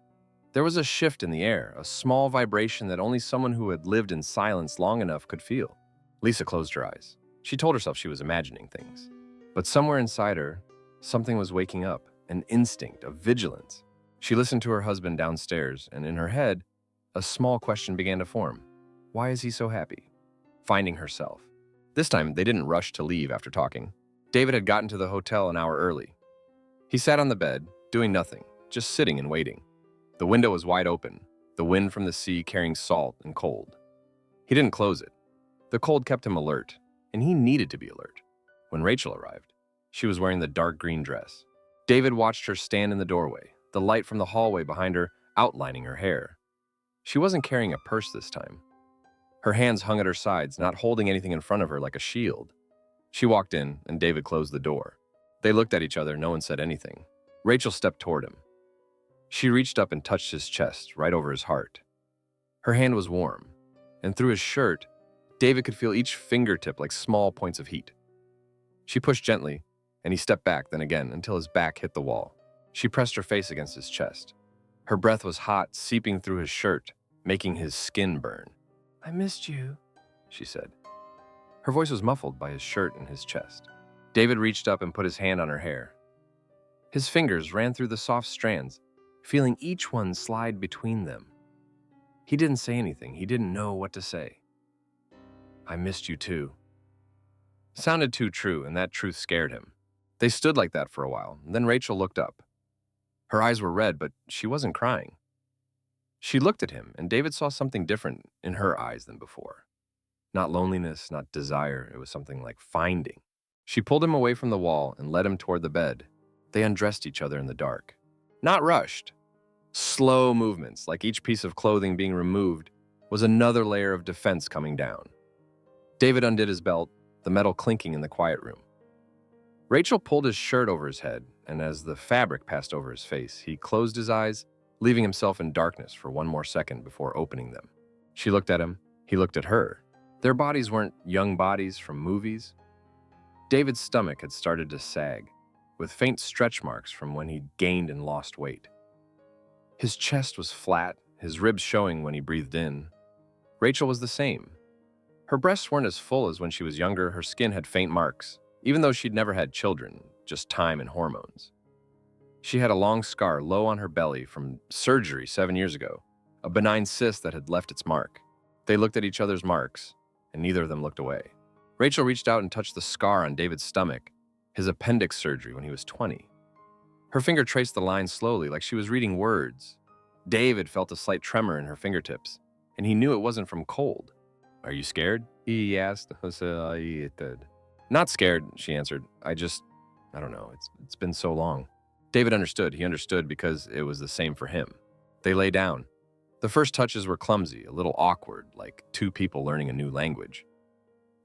there was a shift in the air, a small vibration that only someone who had lived in silence long enough could feel. Lisa closed her eyes. She told herself she was imagining things. But somewhere inside her, something was waking up, an instinct of vigilance. She listened to her husband downstairs, and in her head, a small question began to form. Why is he so happy? Finding herself. This time, they didn't rush to leave after talking. David had gotten to the hotel an hour early. He sat on the bed, doing nothing, just sitting and waiting. The window was wide open, the wind from the sea carrying salt and cold. He didn't close it. The cold kept him alert, and he needed to be alert. When Rachel arrived, she was wearing the dark green dress. David watched her stand in the doorway, the light from the hallway behind her outlining her hair. She wasn't carrying a purse this time. Her hands hung at her sides, not holding anything in front of her like a shield. She walked in, and David closed the door. They looked at each other, no one said anything. Rachel stepped toward him. She reached up and touched his chest, right over his heart. Her hand was warm, and through his shirt, David could feel each fingertip like small points of heat. She pushed gently, and he stepped back, then again, until his back hit the wall. She pressed her face against his chest. Her breath was hot, seeping through his shirt, making his skin burn. "I missed you," she said. Her voice was muffled by his shirt and his chest. David reached up and put his hand on her hair. His fingers ran through the soft strands, feeling each one slide between them. He didn't say anything. He didn't know what to say. "I missed you too." Sounded too true, and that truth scared him. They stood like that for a while, and then Rachel looked up. Her eyes were red, but she wasn't crying. She looked at him, and David saw something different in her eyes than before. Not loneliness, not desire, it was something like finding. She pulled him away from the wall and led him toward the bed. They undressed each other in the dark. Not rushed. Slow movements, like each piece of clothing being removed, was another layer of defense coming down. David undid his belt, the metal clinking in the quiet room. Rachel pulled his shirt over his head, and as the fabric passed over his face, he closed his eyes, leaving himself in darkness for one more second before opening them. She looked at him. He looked at her. Their bodies weren't young bodies from movies. David's stomach had started to sag, with faint stretch marks from when he'd gained and lost weight. His chest was flat, his ribs showing when he breathed in. Rachel was the same. Her breasts weren't as full as when she was younger. Her skin had faint marks, even though she'd never had children, just time and hormones. She had a long scar low on her belly from surgery 7 years ago, a benign cyst that had left its mark. They looked at each other's marks, and neither of them looked away. Rachel reached out and touched the scar on David's stomach, his appendix surgery when he was 20. Her finger traced the line slowly, like she was reading words. David felt a slight tremor in her fingertips, and he knew it wasn't from cold. "Are you scared?" he asked. "Not scared," she answered. I don't know, it's been so long." David understood. He understood because it was the same for him. They lay down. The first touches were clumsy, a little awkward, like two people learning a new language.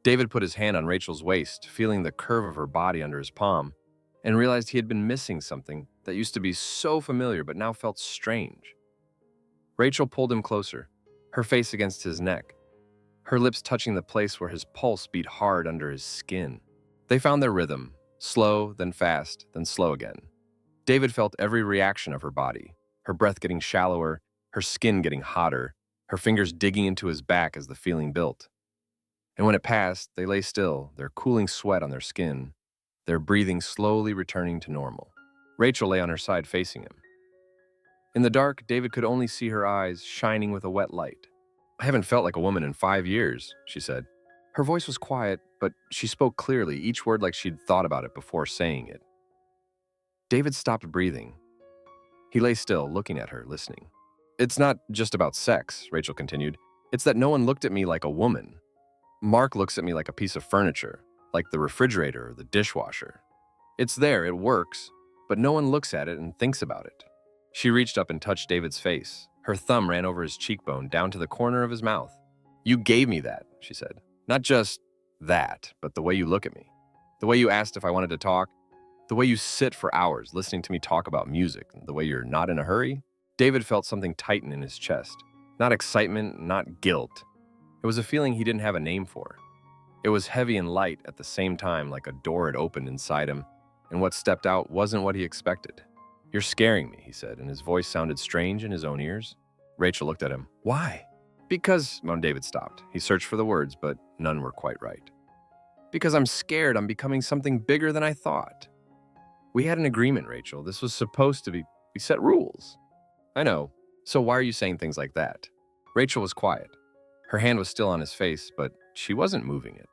David put his hand on Rachel's waist, feeling the curve of her body under his palm, and realized he had been missing something that used to be so familiar but now felt strange. Rachel pulled him closer, her face against his neck, her lips touching the place where his pulse beat hard under his skin. They found their rhythm, slow, then fast, then slow again. David felt every reaction of her body, her breath getting shallower, her skin getting hotter, her fingers digging into his back as the feeling built. And when it passed, they lay still, their cooling sweat on their skin, their breathing slowly returning to normal. Rachel lay on her side facing him. In the dark, David could only see her eyes shining with a wet light. "I haven't felt like a woman in 5 years, she said. Her voice was quiet, but she spoke clearly, each word like she'd thought about it before saying it. David stopped breathing. He lay still, looking at her, listening. "It's not just about sex," Rachel continued. "It's that no one looked at me like a woman. Mark looks at me like a piece of furniture, like the refrigerator or the dishwasher. It's there, it works, but no one looks at it and thinks about it." She reached up and touched David's face. Her thumb ran over his cheekbone down to the corner of his mouth. "You gave me that," she said. "Not just that, but the way you look at me. The way you asked if I wanted to talk. The way you sit for hours listening to me talk about music. The way you're not in a hurry." David felt something tighten in his chest. Not excitement, not guilt. It was a feeling he didn't have a name for. It was heavy and light at the same time, like a door had opened inside him, and what stepped out wasn't what he expected. "You're scaring me," he said, and his voice sounded strange in his own ears. Rachel looked at him. "Why?" "Because," David stopped. He searched for the words, but none were quite right. "Because I'm scared I'm becoming something bigger than I thought. We had an agreement, Rachel. This was supposed to be, we set rules." "I know. So why are you saying things like that?" Rachel was quiet. Her hand was still on his face, but she wasn't moving it.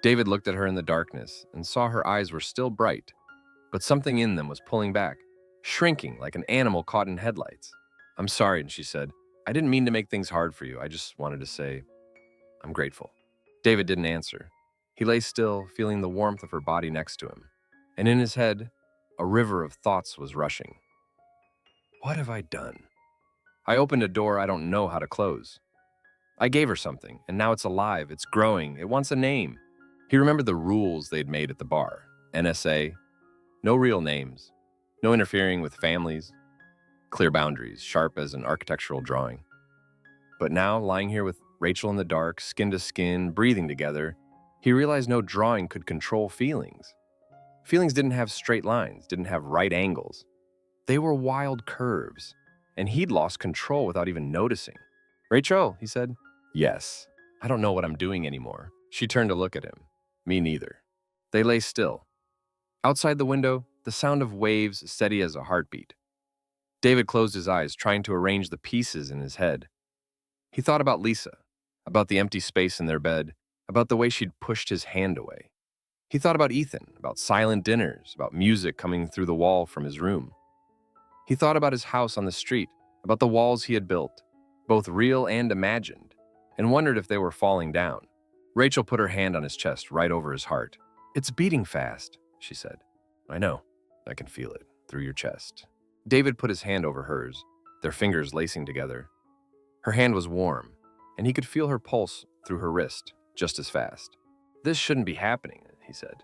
David looked at her in the darkness and saw her eyes were still bright, but something in them was pulling back, shrinking like an animal caught in headlights. "I'm sorry," she said. "I didn't mean to make things hard for you. I just wanted to say I'm grateful." David didn't answer. He lay still, feeling the warmth of her body next to him. And in his head, a river of thoughts was rushing. What have I done? I opened a door I don't know how to close. I gave her something, and now it's alive, it's growing, it wants a name. He remembered the rules they'd made at the bar. NSA, no real names, no interfering with families, clear boundaries, sharp as an architectural drawing. But now, lying here with Rachel in the dark, skin to skin, breathing together, he realized no drawing could control feelings. Feelings didn't have straight lines, didn't have right angles. They were wild curves, and he'd lost control without even noticing. "Rachel," he said. "Yes. I don't know what I'm doing anymore." She turned to look at him. "Me neither." They lay still. Outside the window, the sound of waves steady as a heartbeat. David closed his eyes, trying to arrange the pieces in his head. He thought about Lisa, about the empty space in their bed, about the way she'd pushed his hand away. He thought about Ethan, about silent dinners, about music coming through the wall from his room. He thought about his house on the street, about the walls he had built, both real and imagined, and wondered if they were falling down. Rachel put her hand on his chest, right over his heart. "It's beating fast," she said. "I know. I can feel it through your chest." David put his hand over hers. their fingers lacing together. Her hand was warm, and he could feel her pulse through her wrist just as fast. "This shouldn't be happening," he said.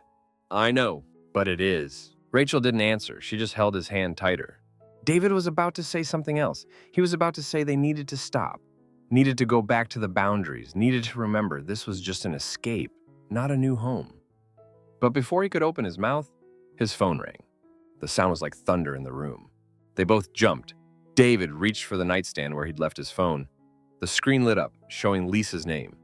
"I know, but it is." Rachel didn't answer. She just held his hand tighter. David was about to say something else. He was about to say they needed to stop, needed to go back to the boundaries, needed to remember this was just an escape, not a new home. But before he could open his mouth, his phone rang. The sound was like thunder in the room. They both jumped. David reached for the nightstand where he'd left his phone. The screen lit up, showing Lisa's name.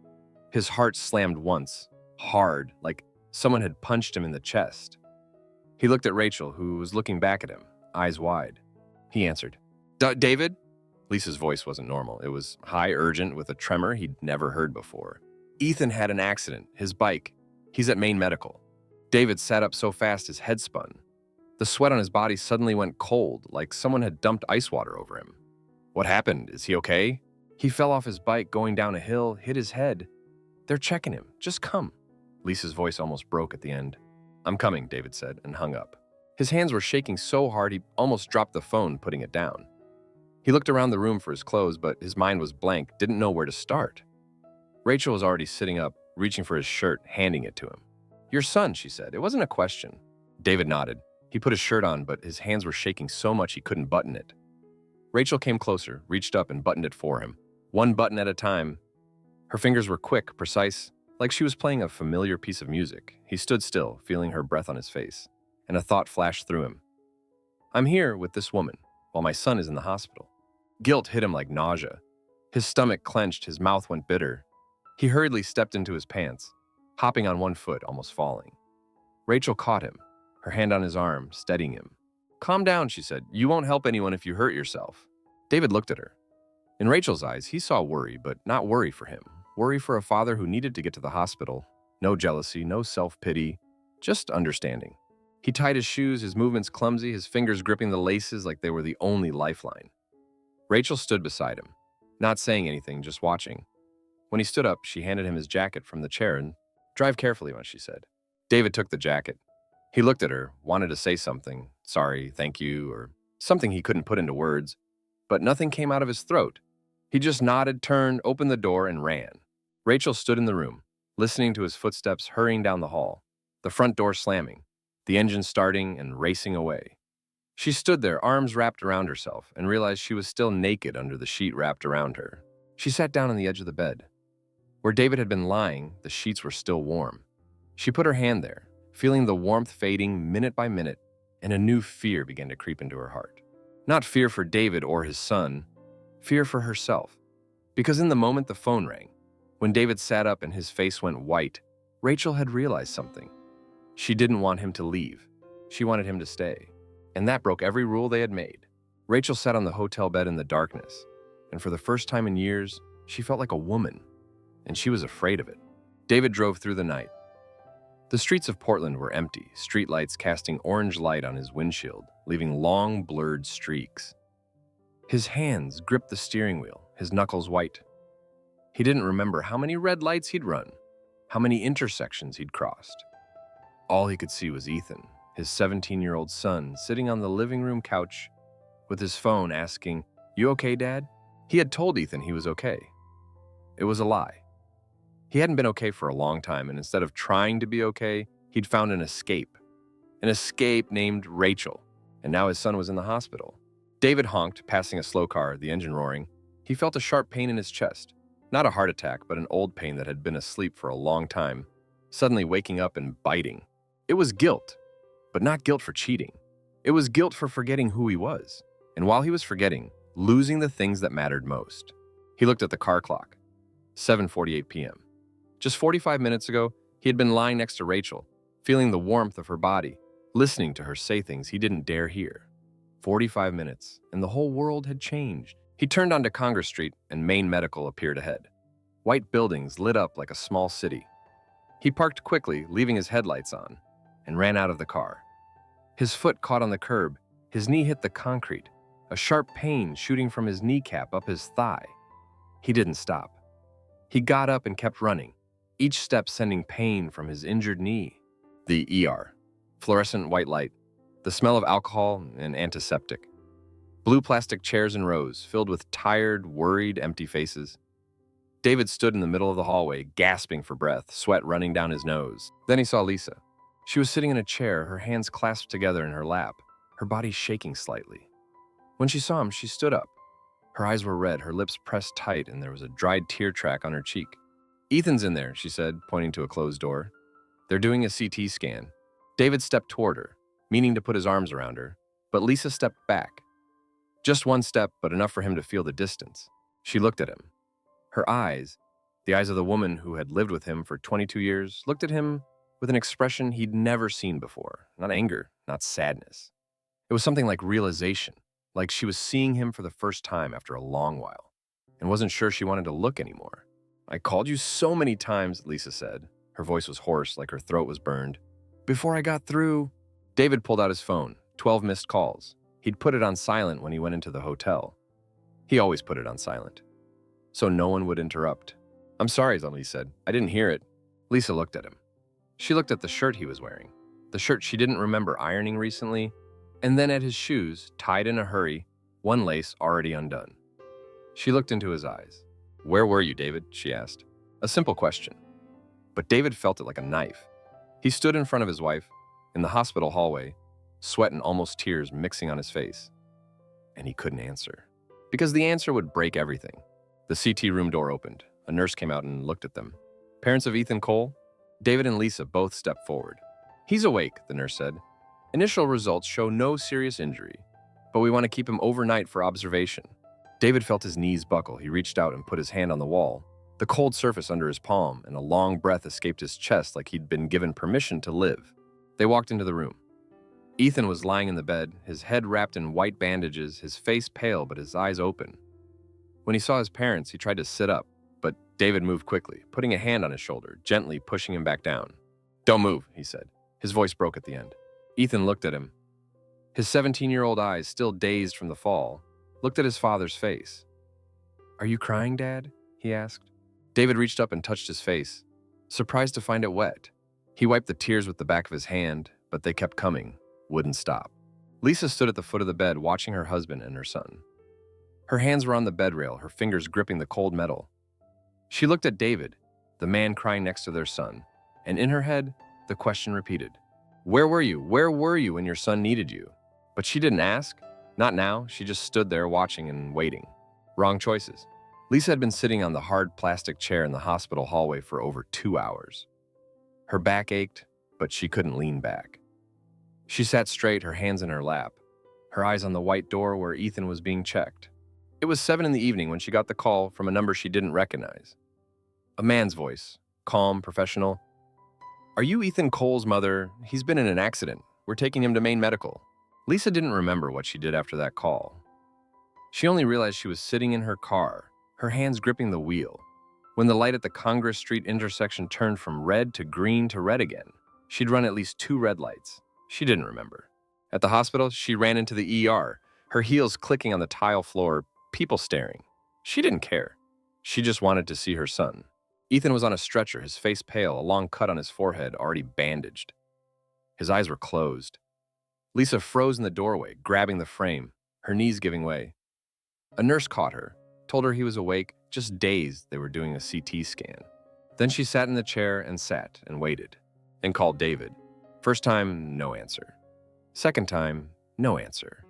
His heart slammed once, hard, like someone had punched him in the chest. He looked at Rachel, who was looking back at him, eyes wide. He answered, "David?" Lisa's voice wasn't normal. It was high, urgent, with a tremor he'd never heard before. "Ethan had an accident. His bike. He's at Maine Medical." David sat up so fast his head spun. The sweat on his body suddenly went cold, like someone had dumped ice water over him. "What happened? Is he okay?" "He fell off his bike going down a hill, hit his head. They're checking him. Just come." Lisa's voice almost broke at the end. "I'm coming," David said, and hung up. His hands were shaking so hard he almost dropped the phone, putting it down. He looked around the room for his clothes, but his mind was blank, didn't know where to start. Rachel was already sitting up, reaching for his shirt, handing it to him. "Your son," she said. It wasn't a question. David nodded. He put his shirt on, but his hands were shaking so much he couldn't button it. Rachel came closer, reached up and buttoned it for him, one button at a time. Her fingers were quick, precise, like she was playing a familiar piece of music. He stood still, feeling her breath on his face, and a thought flashed through him. "I'm here with this woman, while my son is in the hospital." Guilt hit him like nausea. His stomach clenched, his mouth went bitter. He hurriedly stepped into his pants, hopping on one foot, almost falling. Rachel caught him, her hand on his arm, steadying him. "Calm down," she said. "You won't help anyone if you hurt yourself." David looked at her. In Rachel's eyes, he saw worry, but not worry for him. Worry for a father who needed to get to the hospital. No jealousy, no self-pity, just understanding. He tied his shoes, his movements clumsy, his fingers gripping the laces like they were the only lifeline. Rachel stood beside him, not saying anything, just watching. When he stood up, she handed him his jacket from the chair and, "Drive carefully," she said. David took the jacket. He looked at her, wanted to say something, sorry, thank you, or something he couldn't put into words, but nothing came out of his throat. He just nodded, turned, opened the door, and ran. Rachel stood in the room, listening to his footsteps hurrying down the hall, the front door slamming, the engine starting and racing away. She stood there, arms wrapped around herself, and realized she was still naked under the sheet wrapped around her. She sat down on the edge of the bed. Where David had been lying, the sheets were still warm. She put her hand there, feeling the warmth fading minute by minute, and a new fear began to creep into her heart. Not fear for David or his son, fear for herself. Because in the moment the phone rang, when David sat up and his face went white, Rachel had realized something. She didn't want him to leave. She wanted him to stay. And that broke every rule they had made. Rachel sat on the hotel bed in the darkness, and for the first time in years, she felt like a woman, and she was afraid of it. David drove through the night. The streets of Portland were empty, streetlights casting orange light on his windshield, leaving long, blurred streaks. His hands gripped the steering wheel, his knuckles white. He didn't remember how many red lights he'd run, how many intersections he'd crossed. All he could see was Ethan, his 17-year-old son, sitting on the living room couch with his phone asking, "You okay, Dad?" He had told Ethan he was okay. It was a lie. He hadn't been okay for a long time, and instead of trying to be okay, he'd found an escape named Rachel, and now his son was in the hospital. David honked, passing a slow car, the engine roaring. He felt a sharp pain in his chest. Not a heart attack, but an old pain that had been asleep for a long time, suddenly waking up and biting. It was guilt, but not guilt for cheating. It was guilt for forgetting who he was, and while he was forgetting, losing the things that mattered most. He looked at the car clock. 7:48 p.m. Just 45 minutes ago, he had been lying next to Rachel, feeling the warmth of her body, listening to her say things he didn't dare hear. 45 minutes, and the whole world had changed. He turned onto Congress Street, and Maine Medical appeared ahead. White buildings lit up like a small city. He parked quickly, leaving his headlights on, and ran out of the car. His foot caught on the curb, his knee hit the concrete, a sharp pain shooting from his kneecap up his thigh. He didn't stop. He got up and kept running, each step sending pain from his injured knee. The ER. Fluorescent white light. The smell of alcohol and antiseptic. Blue plastic chairs in rows, filled with tired, worried, empty faces. David stood in the middle of the hallway, gasping for breath, sweat running down his nose. Then he saw Lisa. She was sitting in a chair, her hands clasped together in her lap, her body shaking slightly. When she saw him, she stood up. Her eyes were red, her lips pressed tight, and there was a dried tear track on her cheek. "Ethan's in there," she said, pointing to a closed door. "They're doing a CT scan." David stepped toward her, meaning to put his arms around her, but Lisa stepped back. Just one step, but enough for him to feel the distance. She looked at him. Her eyes, the eyes of the woman who had lived with him for 22 years, looked at him with an expression he'd never seen before. Not anger, not sadness. It was something like realization, like she was seeing him for the first time after a long while, and wasn't sure she wanted to look anymore. "I called you so many times," Lisa said. Her voice was hoarse, like her throat was burned. "Before I got through..." David pulled out his phone, 12 missed calls. He'd put it on silent when he went into the hotel. He always put it on silent, so no one would interrupt. "I'm sorry," Zoe said. "I didn't hear it." Lisa looked at him. She looked at the shirt he was wearing, the shirt she didn't remember ironing recently, and then at his shoes, tied in a hurry, one lace already undone. She looked into his eyes. "Where were you, David?" she asked. A simple question. But David felt it like a knife. He stood in front of his wife, in the hospital hallway, sweat and almost tears mixing on his face. And he couldn't answer. Because the answer would break everything. The CT room door opened. A nurse came out and looked at them. "Parents of Ethan Cole?" David and Lisa both stepped forward. "He's awake," the nurse said. "Initial results show no serious injury, but we want to keep him overnight for observation." David felt his knees buckle. He reached out and put his hand on the wall, the cold surface under his palm, and a long breath escaped his chest like he'd been given permission to live. They walked into the room. Ethan was lying in the bed, his head wrapped in white bandages, his face pale but his eyes open. When he saw his parents, he tried to sit up, but David moved quickly, putting a hand on his shoulder, gently pushing him back down. "Don't move," he said. His voice broke at the end. Ethan looked at him. His 17-year-old eyes, still dazed from the fall, looked at his father's face. "Are you crying, Dad?" he asked. David reached up and touched his face, surprised to find it wet. He wiped the tears with the back of his hand, but they kept coming, wouldn't stop. Lisa stood at the foot of the bed, watching her husband and her son. Her hands were on the bed rail, her fingers gripping the cold metal. She looked at David, the man crying next to their son, and in her head, the question repeated. "Where were you? Where were you when your son needed you?" But she didn't ask. Not now. She just stood there watching and waiting. Wrong choices. Lisa had been sitting on the hard plastic chair in the hospital hallway for over 2 hours. Her back ached, but she couldn't lean back. She sat straight, her hands in her lap, her eyes on the white door where Ethan was being checked. It was 7 in the evening when she got the call from a number she didn't recognize. A man's voice, calm, professional. "Are you Ethan Cole's mother? He's been in an accident. We're taking him to Maine Medical." Lisa didn't remember what she did after that call. She only realized she was sitting in her car, her hands gripping the wheel, when the light at the Congress Street intersection turned from red to green to red again. She'd run at least 2 red lights. She didn't remember. At the hospital, she ran into the ER, her heels clicking on the tile floor, people staring. She didn't care. She just wanted to see her son. Ethan was on a stretcher, his face pale, a long cut on his forehead, already bandaged. His eyes were closed. Lisa froze in the doorway, grabbing the frame, her knees giving way. A nurse caught her, told her he was awake, just dazed they were doing a CT scan. Then she sat in the chair and sat and waited, and called David. First time, no answer. Second time, no answer.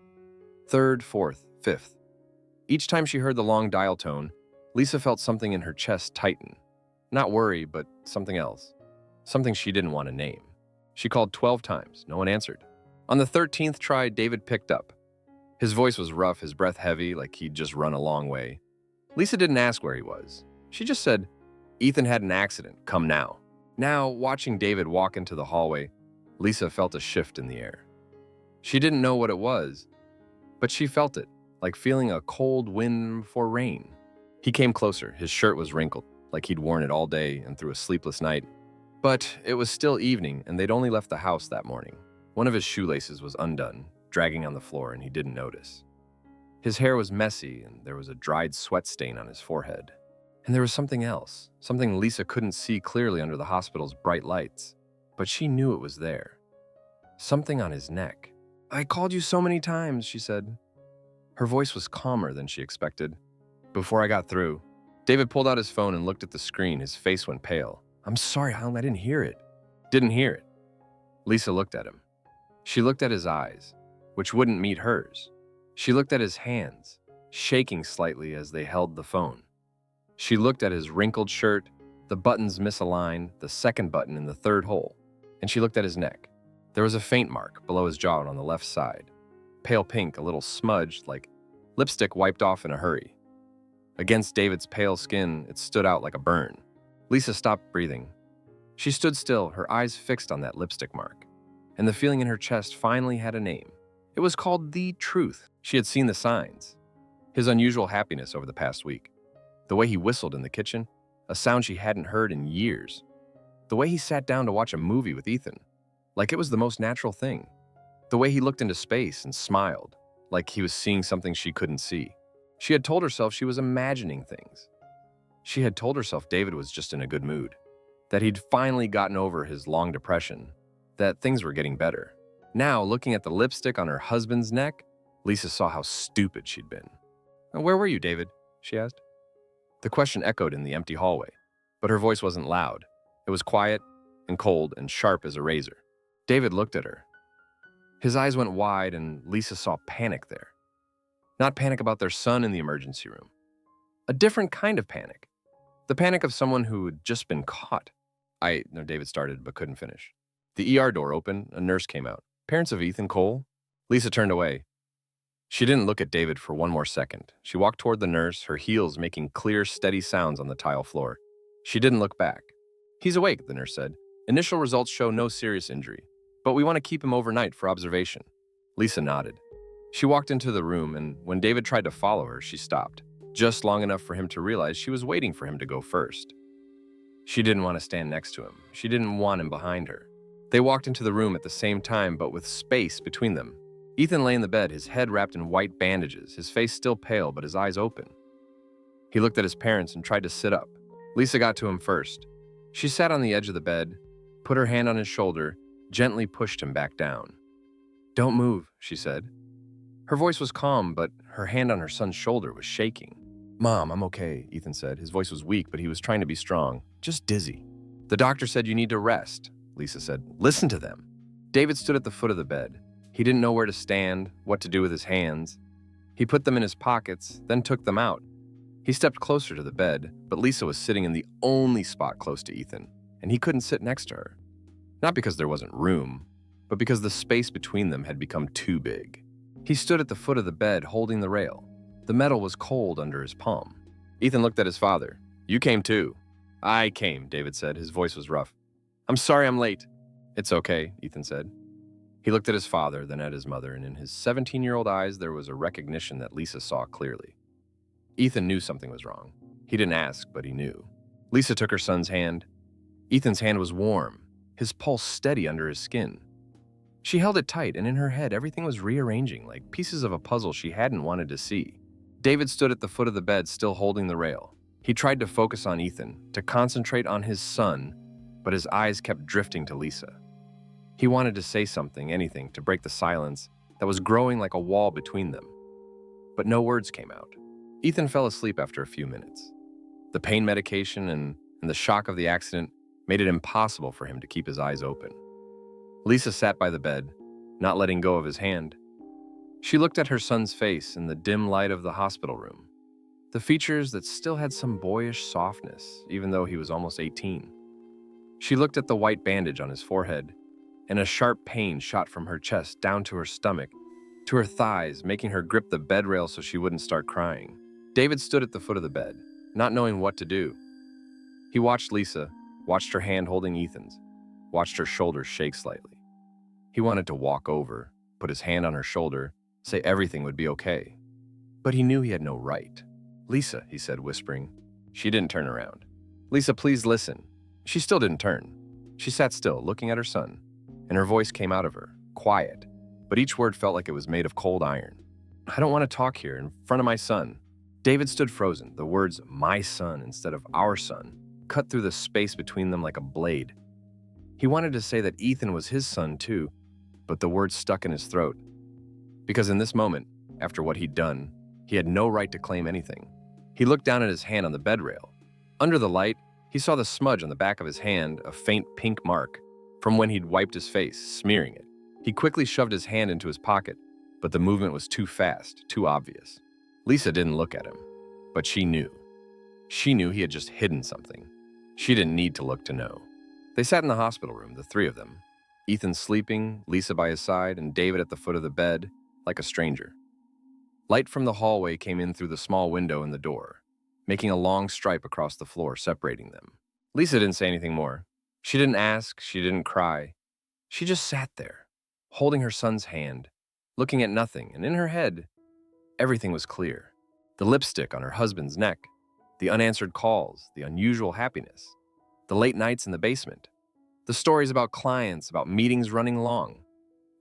Third, fourth, fifth. Each time she heard the long dial tone, Lisa felt something in her chest tighten. Not worry, but something else. Something she didn't want to name. She called 12 times. No one answered. On the 13th try, David picked up. His voice was rough, his breath heavy, like he'd just run a long way. Lisa didn't ask where he was. She just said, "Ethan had an accident. Come now." Now, watching David walk into the hallway, Lisa felt a shift in the air. She didn't know what it was, but she felt it, like feeling a cold wind before rain. He came closer. His shirt was wrinkled, like he'd worn it all day and through a sleepless night. But it was still evening, and they'd only left the house that morning. One of his shoelaces was undone, dragging on the floor, and he didn't notice. His hair was messy, and there was a dried sweat stain on his forehead. And there was something else, something Lisa couldn't see clearly under the hospital's bright lights. But she knew it was there. Something on his neck. "I called you so many times," she said. Her voice was calmer than she expected. Before I got through, David pulled out his phone and looked at the screen. His face went pale. I'm sorry, Helen, I didn't hear it. Didn't hear it. Lisa looked at him. She looked at his eyes, which wouldn't meet hers. She looked at his hands, shaking slightly as they held the phone. She looked at his wrinkled shirt, the buttons misaligned, the second button in the third hole, and she looked at his neck. There was a faint mark below his jaw on the left side, pale pink, a little smudged, like lipstick wiped off in a hurry. Against David's pale skin, it stood out like a burn. Lisa stopped breathing. She stood still, her eyes fixed on that lipstick mark, and the feeling in her chest finally had a name. It was called the truth. She had seen the signs. His unusual happiness over the past week. The way he whistled in the kitchen, a sound she hadn't heard in years. The way he sat down to watch a movie with Ethan, like it was the most natural thing. The way he looked into space and smiled, like he was seeing something she couldn't see. She had told herself she was imagining things. She had told herself David was just in a good mood, that he'd finally gotten over his long depression, that things were getting better. Now, looking at the lipstick on her husband's neck, Lisa saw how stupid she'd been. Where were you, David? She asked. The question echoed in the empty hallway, but her voice wasn't loud. It was quiet and cold and sharp as a razor. David looked at her. His eyes went wide, and Lisa saw panic there. Not panic about their son in the emergency room. A different kind of panic. The panic of someone who had just been caught. David started but couldn't finish. The ER door opened, a nurse came out. Parents of Ethan Cole? Lisa turned away. She didn't look at David for one more second. She walked toward the nurse, her heels making clear, steady sounds on the tile floor. She didn't look back. He's awake, the nurse said. Initial results show no serious injury, but we want to keep him overnight for observation. Lisa nodded. She walked into the room, and when David tried to follow her, she stopped, just long enough for him to realize she was waiting for him to go first. She didn't want to stand next to him. She didn't want him behind her. They walked into the room at the same time, but with space between them. Ethan lay in the bed, his head wrapped in white bandages, his face still pale, but his eyes open. He looked at his parents and tried to sit up. Lisa got to him first. She sat on the edge of the bed, put her hand on his shoulder, gently pushed him back down. Don't move, she said. Her voice was calm, but her hand on her son's shoulder was shaking. Mom, I'm okay, Ethan said. His voice was weak, but he was trying to be strong. Just dizzy. The doctor said you need to rest, Lisa said. Listen to them. David stood at the foot of the bed. He didn't know where to stand, what to do with his hands. He put them in his pockets, then took them out. He stepped closer to the bed, but Lisa was sitting in the only spot close to Ethan, and he couldn't sit next to her. Not because there wasn't room, but because the space between them had become too big. He stood at the foot of the bed, holding the rail. The metal was cold under his palm. Ethan looked at his father. You came too. I came, David said. His voice was rough. I'm sorry I'm late. It's okay, Ethan said. He looked at his father, then at his mother, and in his 17-year-old eyes there was a recognition that Lisa saw clearly. Ethan knew something was wrong. He didn't ask, but he knew. Lisa took her son's hand. Ethan's hand was warm, his pulse steady under his skin. She held it tight, and in her head everything was rearranging like pieces of a puzzle she hadn't wanted to see. David stood at the foot of the bed, still holding the rail. He tried to focus on Ethan, to concentrate on his son, but his eyes kept drifting to Lisa. He wanted to say something, anything, to break the silence that was growing like a wall between them. But no words came out. Ethan fell asleep after a few minutes. The pain medication and the shock of the accident made it impossible for him to keep his eyes open. Lisa sat by the bed, not letting go of his hand. She looked at her son's face in the dim light of the hospital room, the features that still had some boyish softness, even though he was almost 18. She looked at the white bandage on his forehead, and a sharp pain shot from her chest down to her stomach, to her thighs, making her grip the bed rail so she wouldn't start crying. David stood at the foot of the bed, not knowing what to do. He watched Lisa, watched her hand holding Ethan's, watched her shoulders shake slightly. He wanted to walk over, put his hand on her shoulder, say everything would be okay. But he knew he had no right. Lisa, he said, whispering. She didn't turn around. Lisa, please listen. She still didn't turn. She sat still, looking at her son, and her voice came out of her, quiet, but each word felt like it was made of cold iron. I don't want to talk here in front of my son. David stood frozen, the words my son instead of our son cut through the space between them like a blade. He wanted to say that Ethan was his son too, but the words stuck in his throat. Because in this moment, After what he'd done, he had no right to claim anything. He looked down at his hand on the bed rail. Under the light, he saw the smudge on the back of his hand, a faint pink mark from when he'd wiped his face, smearing it. He quickly shoved his hand into his pocket, but the movement was too fast, too obvious. Lisa didn't look at him, but she knew. She knew he had just hidden something. She didn't need to look to know. They sat in the hospital room, the three of them. Ethan sleeping, Lisa by his side, and David at the foot of the bed, like a stranger. Light from the hallway came in through the small window in the door, making a long stripe across the floor, separating them. Lisa didn't say anything more. She didn't ask, she didn't cry. She just sat there, holding her son's hand, looking at nothing, and in her head, everything was clear. The lipstick on her husband's neck, the unanswered calls, the unusual happiness, the late nights in the basement, the stories about clients, about meetings running long.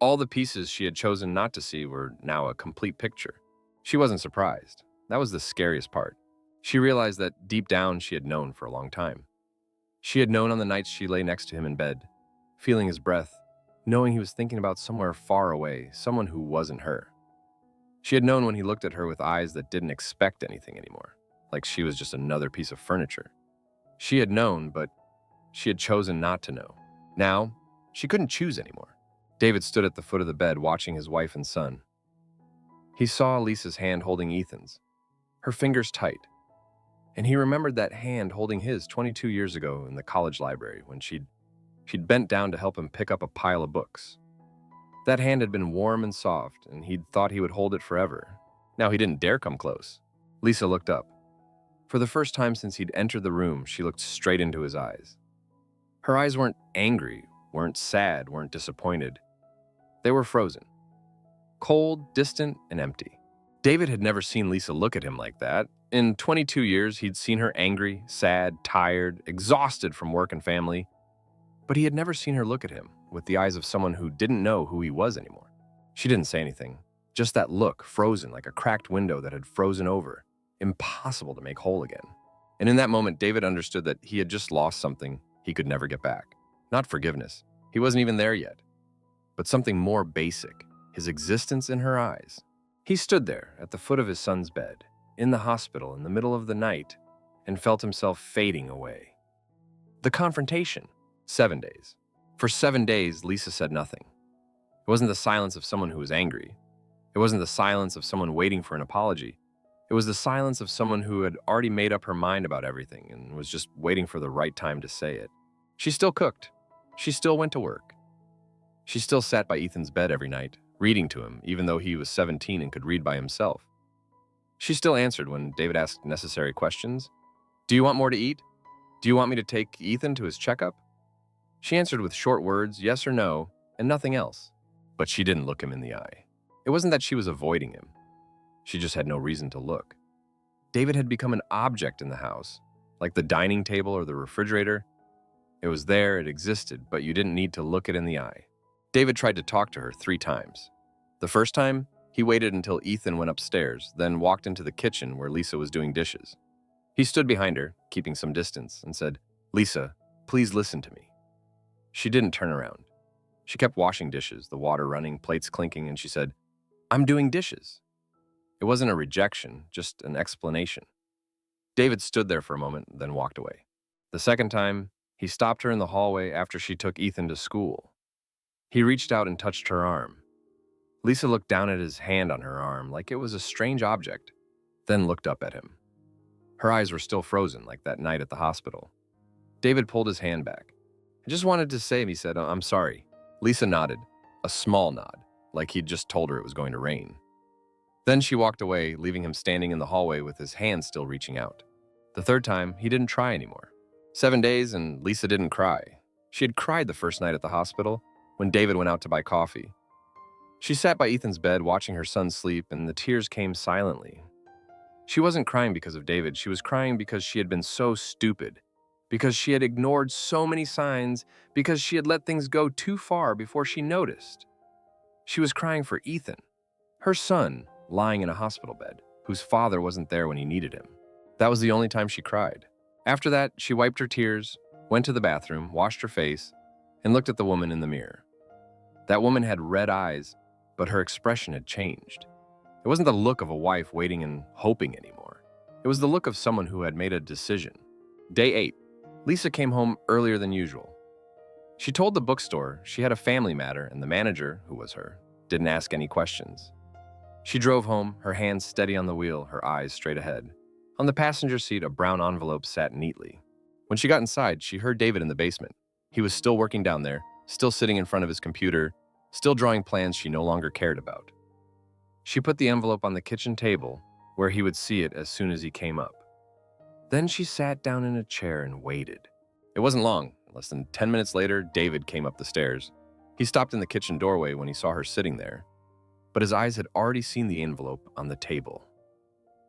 All the pieces she had chosen not to see were now a complete picture. She wasn't surprised. That was the scariest part. She realized that deep down she had known for a long time. She had known on the nights she lay next to him in bed, feeling his breath, knowing he was thinking about somewhere far away, someone who wasn't her. She had known when he looked at her with eyes that didn't expect anything anymore, like she was just another piece of furniture. She had known, but she had chosen not to know. Now, she couldn't choose anymore. David stood at the foot of the bed watching his wife and son. He saw Lisa's hand holding Ethan's, her fingers tight, and he remembered that hand holding his 22 years ago in the college library when she'd bent down to help him pick up a pile of books. That hand had been warm and soft, and he'd thought he would hold it forever. Now he didn't dare come close. Lisa looked up. For the first time since he'd entered the room, she looked straight into his eyes. Her eyes weren't angry, weren't sad, weren't disappointed. They were frozen. Cold, distant, and empty. David had never seen Lisa look at him like that. In 22 years, he'd seen her angry, sad, tired, exhausted from work and family. But he had never seen her look at him with the eyes of someone who didn't know who he was anymore. She didn't say anything. Just that look, frozen like a cracked window that had frozen over. Impossible to make whole again. And in that moment, David understood that he had just lost something he could never get back. Not forgiveness. He wasn't even there yet. But something more basic. His existence in her eyes. He stood there at the foot of his son's bed, in the hospital in the middle of the night, and felt himself fading away. The confrontation. 7 days. For 7 days, Lisa said nothing. It wasn't the silence of someone who was angry. It wasn't the silence of someone waiting for an apology. It was the silence of someone who had already made up her mind about everything and was just waiting for the right time to say it. She still cooked. She still went to work. She still sat by Ethan's bed every night, reading to him, even though he was 17 and could read by himself. She still answered when David asked necessary questions. Do you want more to eat? Do you want me to take Ethan to his checkup? She answered with short words, yes or no, and nothing else. But she didn't look him in the eye. It wasn't that she was avoiding him. She just had no reason to look. David had become an object in the house, like the dining table or the refrigerator. It was there, it existed, but you didn't need to look it in the eye. David tried to talk to her 3 times. The first time, he waited until Ethan went upstairs, then walked into the kitchen where Lisa was doing dishes. He stood behind her, keeping some distance, and said, Lisa, please listen to me. She didn't turn around. She kept washing dishes, the water running, plates clinking, and she said, I'm doing dishes. It wasn't a rejection, just an explanation. David stood there for a moment, then walked away. The second time, he stopped her in the hallway after she took Ethan to school. He reached out and touched her arm. Lisa looked down at his hand on her arm like it was a strange object, then looked up at him. Her eyes were still frozen like that night at the hospital. David pulled his hand back. I just wanted to say, he said, I'm sorry. Lisa nodded, a small nod, like he'd just told her it was going to rain. Then she walked away, leaving him standing in the hallway with his hand still reaching out. The third time, he didn't try anymore. 7 days and Lisa didn't cry. She had cried the first night at the hospital when David went out to buy coffee. She sat by Ethan's bed watching her son sleep, and the tears came silently. She wasn't crying because of David. She was crying because she had been so stupid, because she had ignored so many signs, because she had let things go too far before she noticed. She was crying for Ethan, her son, lying in a hospital bed, whose father wasn't there when he needed him. That was the only time she cried. After that, she wiped her tears, went to the bathroom, washed her face, and looked at the woman in the mirror. That woman had red eyes, but her expression had changed. It wasn't the look of a wife waiting and hoping anymore. It was the look of someone who had made a decision. Day 8. Lisa came home earlier than usual. She told the bookstore she had a family matter, and the manager, who was her, didn't ask any questions. She drove home, her hands steady on the wheel, her eyes straight ahead. On the passenger seat, a brown envelope sat neatly. When she got inside, she heard David in the basement. He was still working down there, still sitting in front of his computer, still drawing plans she no longer cared about. She put the envelope on the kitchen table, where he would see it as soon as he came up. Then she sat down in a chair and waited. It wasn't long. Less than 10 minutes later, David came up the stairs. He stopped in the kitchen doorway when he saw her sitting there, but his eyes had already seen the envelope on the table.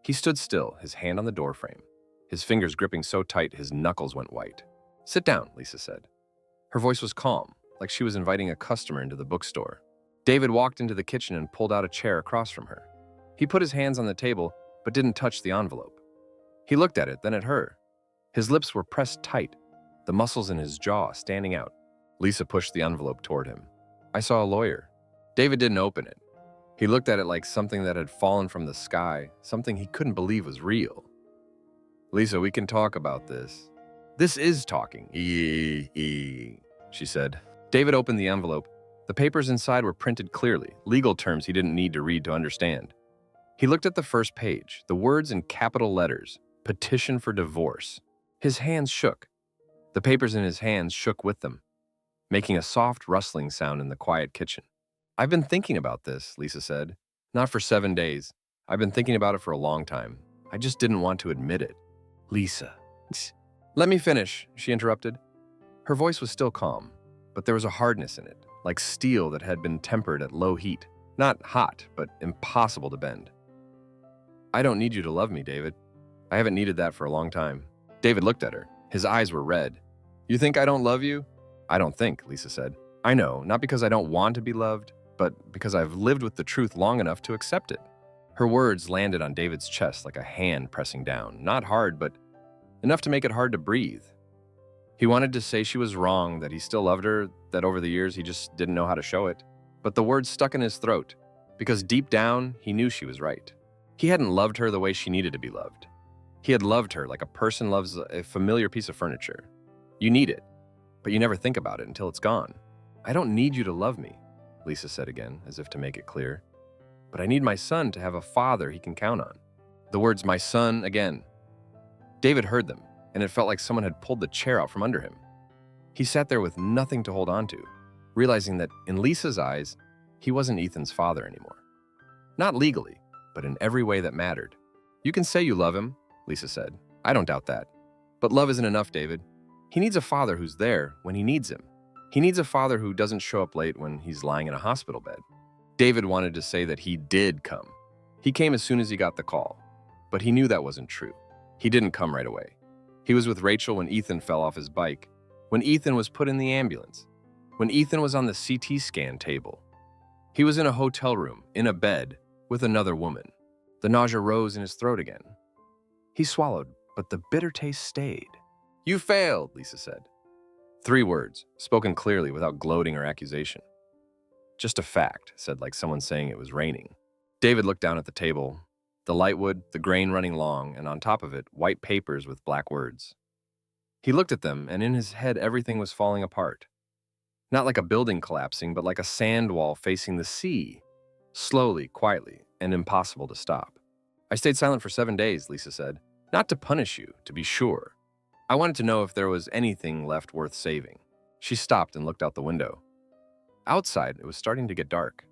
He stood still, his hand on the doorframe, his fingers gripping so tight his knuckles went white. "Sit down," Lisa said. Her voice was calm, like she was inviting a customer into the bookstore. David walked into the kitchen and pulled out a chair across from her. He put his hands on the table, but didn't touch the envelope. He looked at it, then at her. His lips were pressed tight, the muscles in his jaw standing out. Lisa pushed the envelope toward him. "I saw a lawyer." David didn't open it. He looked at it like something that had fallen from the sky, something he couldn't believe was real. "Lisa, we can talk about this." "This is talking," she said. David opened the envelope. The papers inside were printed clearly, legal terms he didn't need to read to understand. He looked at the first page, the words in capital letters, "Petition for divorce." His hands shook. The papers in his hands shook with them, making a soft rustling sound in the quiet kitchen. "I've been thinking about this," Lisa said. "Not for 7 days. I've been thinking about it for a long time. I just didn't want to admit it." "Lisa." "Let me finish," she interrupted. Her voice was still calm, but there was a hardness in it, like steel that had been tempered at low heat. Not hot, but impossible to bend. "I don't need you to love me, David. I haven't needed that for a long time." David looked at her. His eyes were red. "You think I don't love you?" "I don't think," Lisa said. "I know, not because I don't want to be loved, but because I've lived with the truth long enough to accept it." Her words landed on David's chest like a hand pressing down. Not hard, but enough to make it hard to breathe. He wanted to say she was wrong, that he still loved her, that over the years he just didn't know how to show it. But the words stuck in his throat, because deep down, he knew she was right. He hadn't loved her the way she needed to be loved. He had loved her like a person loves a familiar piece of furniture. You need it, but you never think about it until it's gone. "I don't need you to love me," Lisa said again, as if to make it clear. "But I need my son to have a father he can count on." The words, "my son," again. David heard them, and it felt like someone had pulled the chair out from under him. He sat there with nothing to hold on to, realizing that in Lisa's eyes, he wasn't Ethan's father anymore. Not legally, but in every way that mattered. "You can say you love him," Lisa said. "I don't doubt that. But love isn't enough, David. He needs a father who's there when he needs him. He needs a father who doesn't show up late when he's lying in a hospital bed." David wanted to say that he did come. He came as soon as he got the call, but he knew that wasn't true. He didn't come right away. He was with Rachel when Ethan fell off his bike, when Ethan was put in the ambulance, when Ethan was on the CT scan table. He was in a hotel room, in a bed, with another woman. The nausea rose in his throat again. He swallowed, but the bitter taste stayed. "You failed," Lisa said. 3 words, spoken clearly without gloating or accusation. "Just a fact," said like someone saying it was raining. David looked down at the table. The lightwood, the grain running long, and on top of it, white papers with black words. He looked at them, and in his head everything was falling apart. Not like a building collapsing, but like a sand wall facing the sea. Slowly, quietly, and impossible to stop. "I stayed silent for 7 days," Lisa said. "Not to punish you, to be sure. I wanted to know if there was anything left worth saving." She stopped and looked out the window. Outside, it was starting to get dark.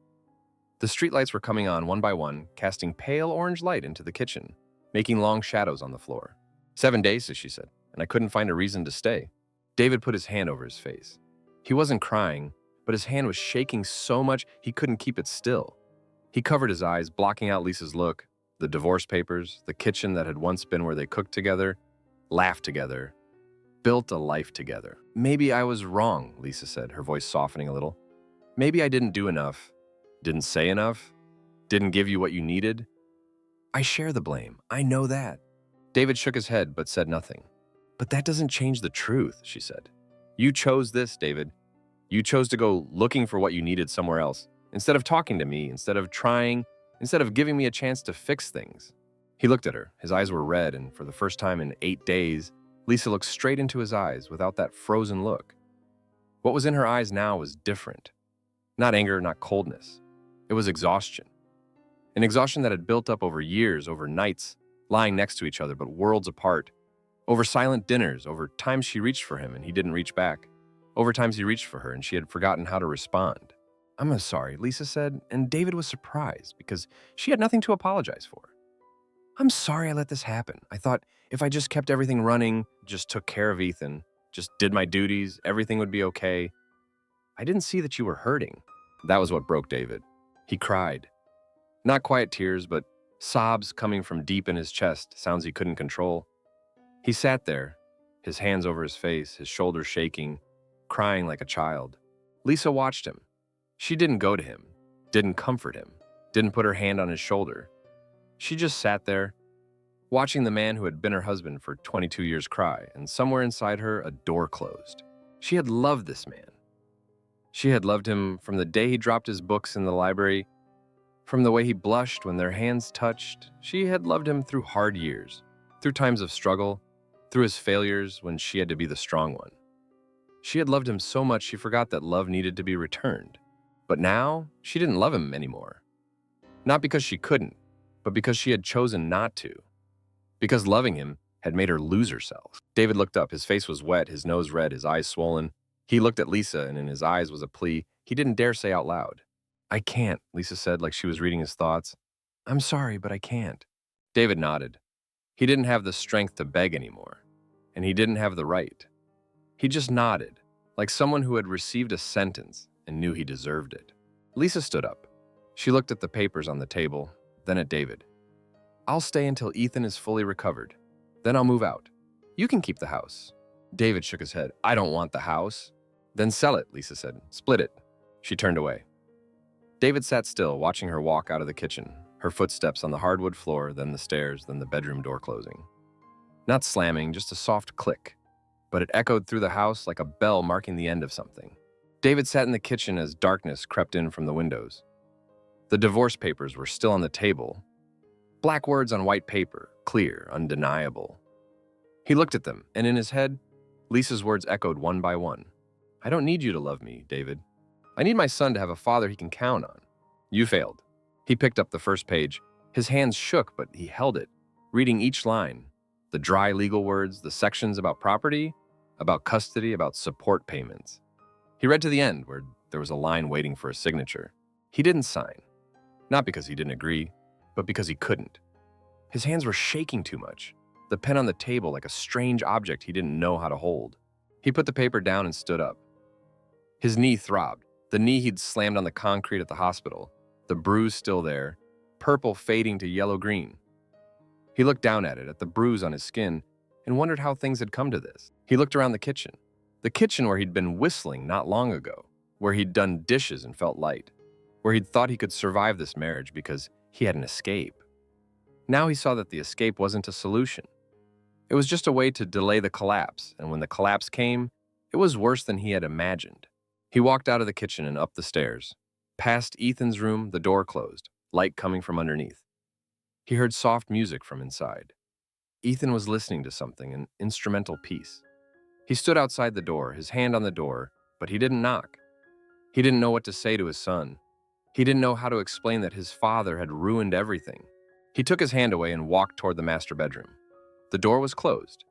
The streetlights were coming on one by one, casting pale orange light into the kitchen, making long shadows on the floor. 7 days, she said, and I couldn't find a reason to stay." David put his hand over his face. He wasn't crying, but his hand was shaking so much he couldn't keep it still. He covered his eyes, blocking out Lisa's look, the divorce papers, the kitchen that had once been where they cooked together, laughed together, built a life together. "Maybe I was wrong," Lisa said, her voice softening a little. "Maybe I didn't do enough. Didn't say enough? Didn't give you what you needed?" "I share the blame. I know that." David shook his head but said nothing. "But that doesn't change the truth," she said. "You chose this, David. You chose to go looking for what you needed somewhere else. Instead of talking to me, instead of trying, instead of giving me a chance to fix things. He looked at her. His eyes were red, and for the first time in 8 days, Lisa looked straight into his eyes without that frozen look. What was in her eyes now was different. Not anger, not coldness. It was exhaustion. An exhaustion that had built up over years, over nights, lying next to each other but worlds apart, over silent dinners, over times she reached for him and he didn't reach back, over times he reached for her and she had forgotten how to respond. "I'm sorry," Lisa said, and David was surprised because she had nothing to apologize for. "I'm sorry I let this happen. I thought if I just kept everything running, just took care of Ethan, just did my duties, everything would be okay. I didn't see that you were hurting." That was what broke David. He cried. Not quiet tears, but sobs coming from deep in his chest, sounds he couldn't control. He sat there, his hands over his face, his shoulders shaking, crying like a child. Lisa watched him. She didn't go to him, didn't comfort him, didn't put her hand on his shoulder. She just sat there, watching the man who had been her husband for 22 years cry, and somewhere inside her, a door closed. She had loved this man. She had loved him from the day he dropped his books in the library, from the way he blushed when their hands touched. She had loved him through hard years, through times of struggle, through his failures when she had to be the strong one. She had loved him so much she forgot that love needed to be returned. But now, she didn't love him anymore. Not because she couldn't, but because she had chosen not to. Because loving him had made her lose herself. David looked up. His face was wet, his nose red, his eyes swollen. He looked at Lisa, and in his eyes was a plea he didn't dare say out loud. "I can't," Lisa said like she was reading his thoughts. "I'm sorry, but I can't." David nodded. He didn't have the strength to beg anymore, and he didn't have the right. He just nodded, like someone who had received a sentence and knew he deserved it. Lisa stood up. She looked at the papers on the table, then at David. "I'll stay until Ethan is fully recovered. Then I'll move out. You can keep the house." David shook his head. "I don't want the house." "Then sell it," Lisa said. "Split it." She turned away. David sat still, watching her walk out of the kitchen, her footsteps on the hardwood floor, then the stairs, then the bedroom door closing. Not slamming, just a soft click, but it echoed through the house like a bell marking the end of something. David sat in the kitchen as darkness crept in from the windows. The divorce papers were still on the table. Black words on white paper, clear, undeniable. He looked at them, and in his head, Lisa's words echoed one by one. "I don't need you to love me, David. I need my son to have a father he can count on. You failed." He picked up the first page. His hands shook, but he held it, reading each line. The dry legal words, the sections about property, about custody, about support payments. He read to the end, where there was a line waiting for a signature. He didn't sign. Not because he didn't agree, but because he couldn't. His hands were shaking too much, the pen on the table like a strange object he didn't know how to hold. He put the paper down and stood up. His knee throbbed, the knee he'd slammed on the concrete at the hospital, the bruise still there, purple fading to yellow-green. He looked down at it, at the bruise on his skin, and wondered how things had come to this. He looked around the kitchen where he'd been whistling not long ago, where he'd done dishes and felt light, where he'd thought he could survive this marriage because he had an escape. Now he saw that the escape wasn't a solution. It was just a way to delay the collapse, and when the collapse came, it was worse than he had imagined. He walked out of the kitchen and up the stairs. Past Ethan's room, the door closed, light coming from underneath. He heard soft music from inside. Ethan was listening to something, an instrumental piece. He stood outside the door, his hand on the door, but he didn't knock. He didn't know what to say to his son. He didn't know how to explain that his father had ruined everything. He took his hand away and walked toward the master bedroom. The door was closed.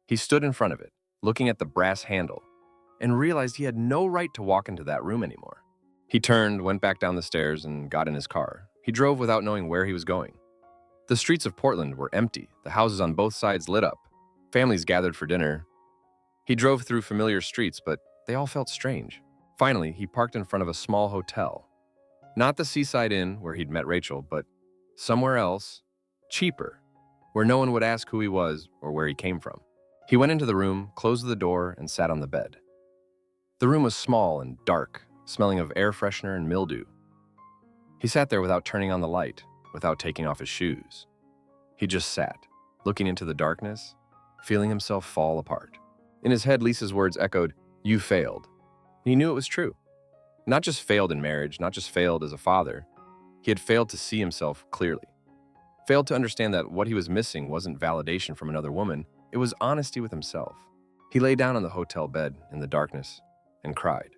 He stood in front of it, looking at the brass handle, and realized he had no right to walk into that room anymore. He turned, went back down the stairs, and got in his car. He drove without knowing where he was going. The streets of Portland were empty, the houses on both sides lit up. Families gathered for dinner. He drove through familiar streets, but they all felt strange. Finally, he parked in front of a small hotel. Not the Seaside Inn where he'd met Rachel, but somewhere else, cheaper, where no one would ask who he was or where he came from. He went into the room, closed the door, and sat on the bed. The room was small and dark, smelling of air freshener and mildew. He sat there without turning on the light, without taking off his shoes. He just sat, looking into the darkness, feeling himself fall apart. In his head, Lisa's words echoed, "You failed." He knew it was true. Not just failed in marriage, not just failed as a father. He had failed to see himself clearly, failed to understand that what he was missing wasn't validation from another woman, it was honesty with himself. He lay down on the hotel bed in the darkness and cried.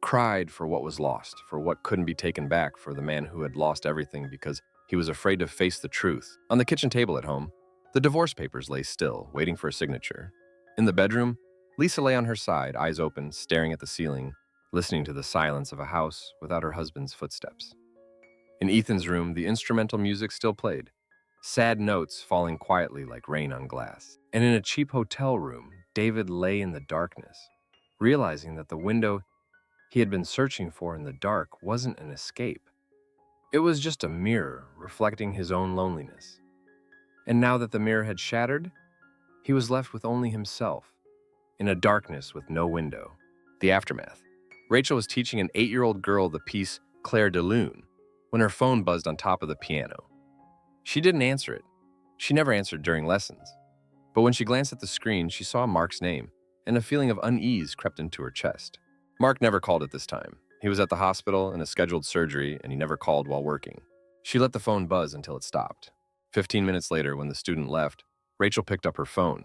Cried for what was lost, for what couldn't be taken back, for the man who had lost everything because he was afraid to face the truth. On the kitchen table at home, the divorce papers lay still, waiting for a signature. In the bedroom, Lisa lay on her side, eyes open, staring at the ceiling, listening to the silence of a house without her husband's footsteps. In Ethan's room, the instrumental music still played, sad notes falling quietly like rain on glass. And in a cheap hotel room, David lay in the darkness, realizing that the window he had been searching for in the dark wasn't an escape. It was just a mirror reflecting his own loneliness. And now that the mirror had shattered, he was left with only himself, in a darkness with no window. The aftermath. Rachel was teaching an 8-year-old girl the piece Clair de Lune when her phone buzzed on top of the piano. She didn't answer it. She never answered during lessons. But when she glanced at the screen, she saw Mark's name, and a feeling of unease crept into her chest. Mark never called at this time. He was at the hospital in a scheduled surgery, and he never called while working. She let the phone buzz until it stopped. 15 minutes later, when the student left, Rachel picked up her phone.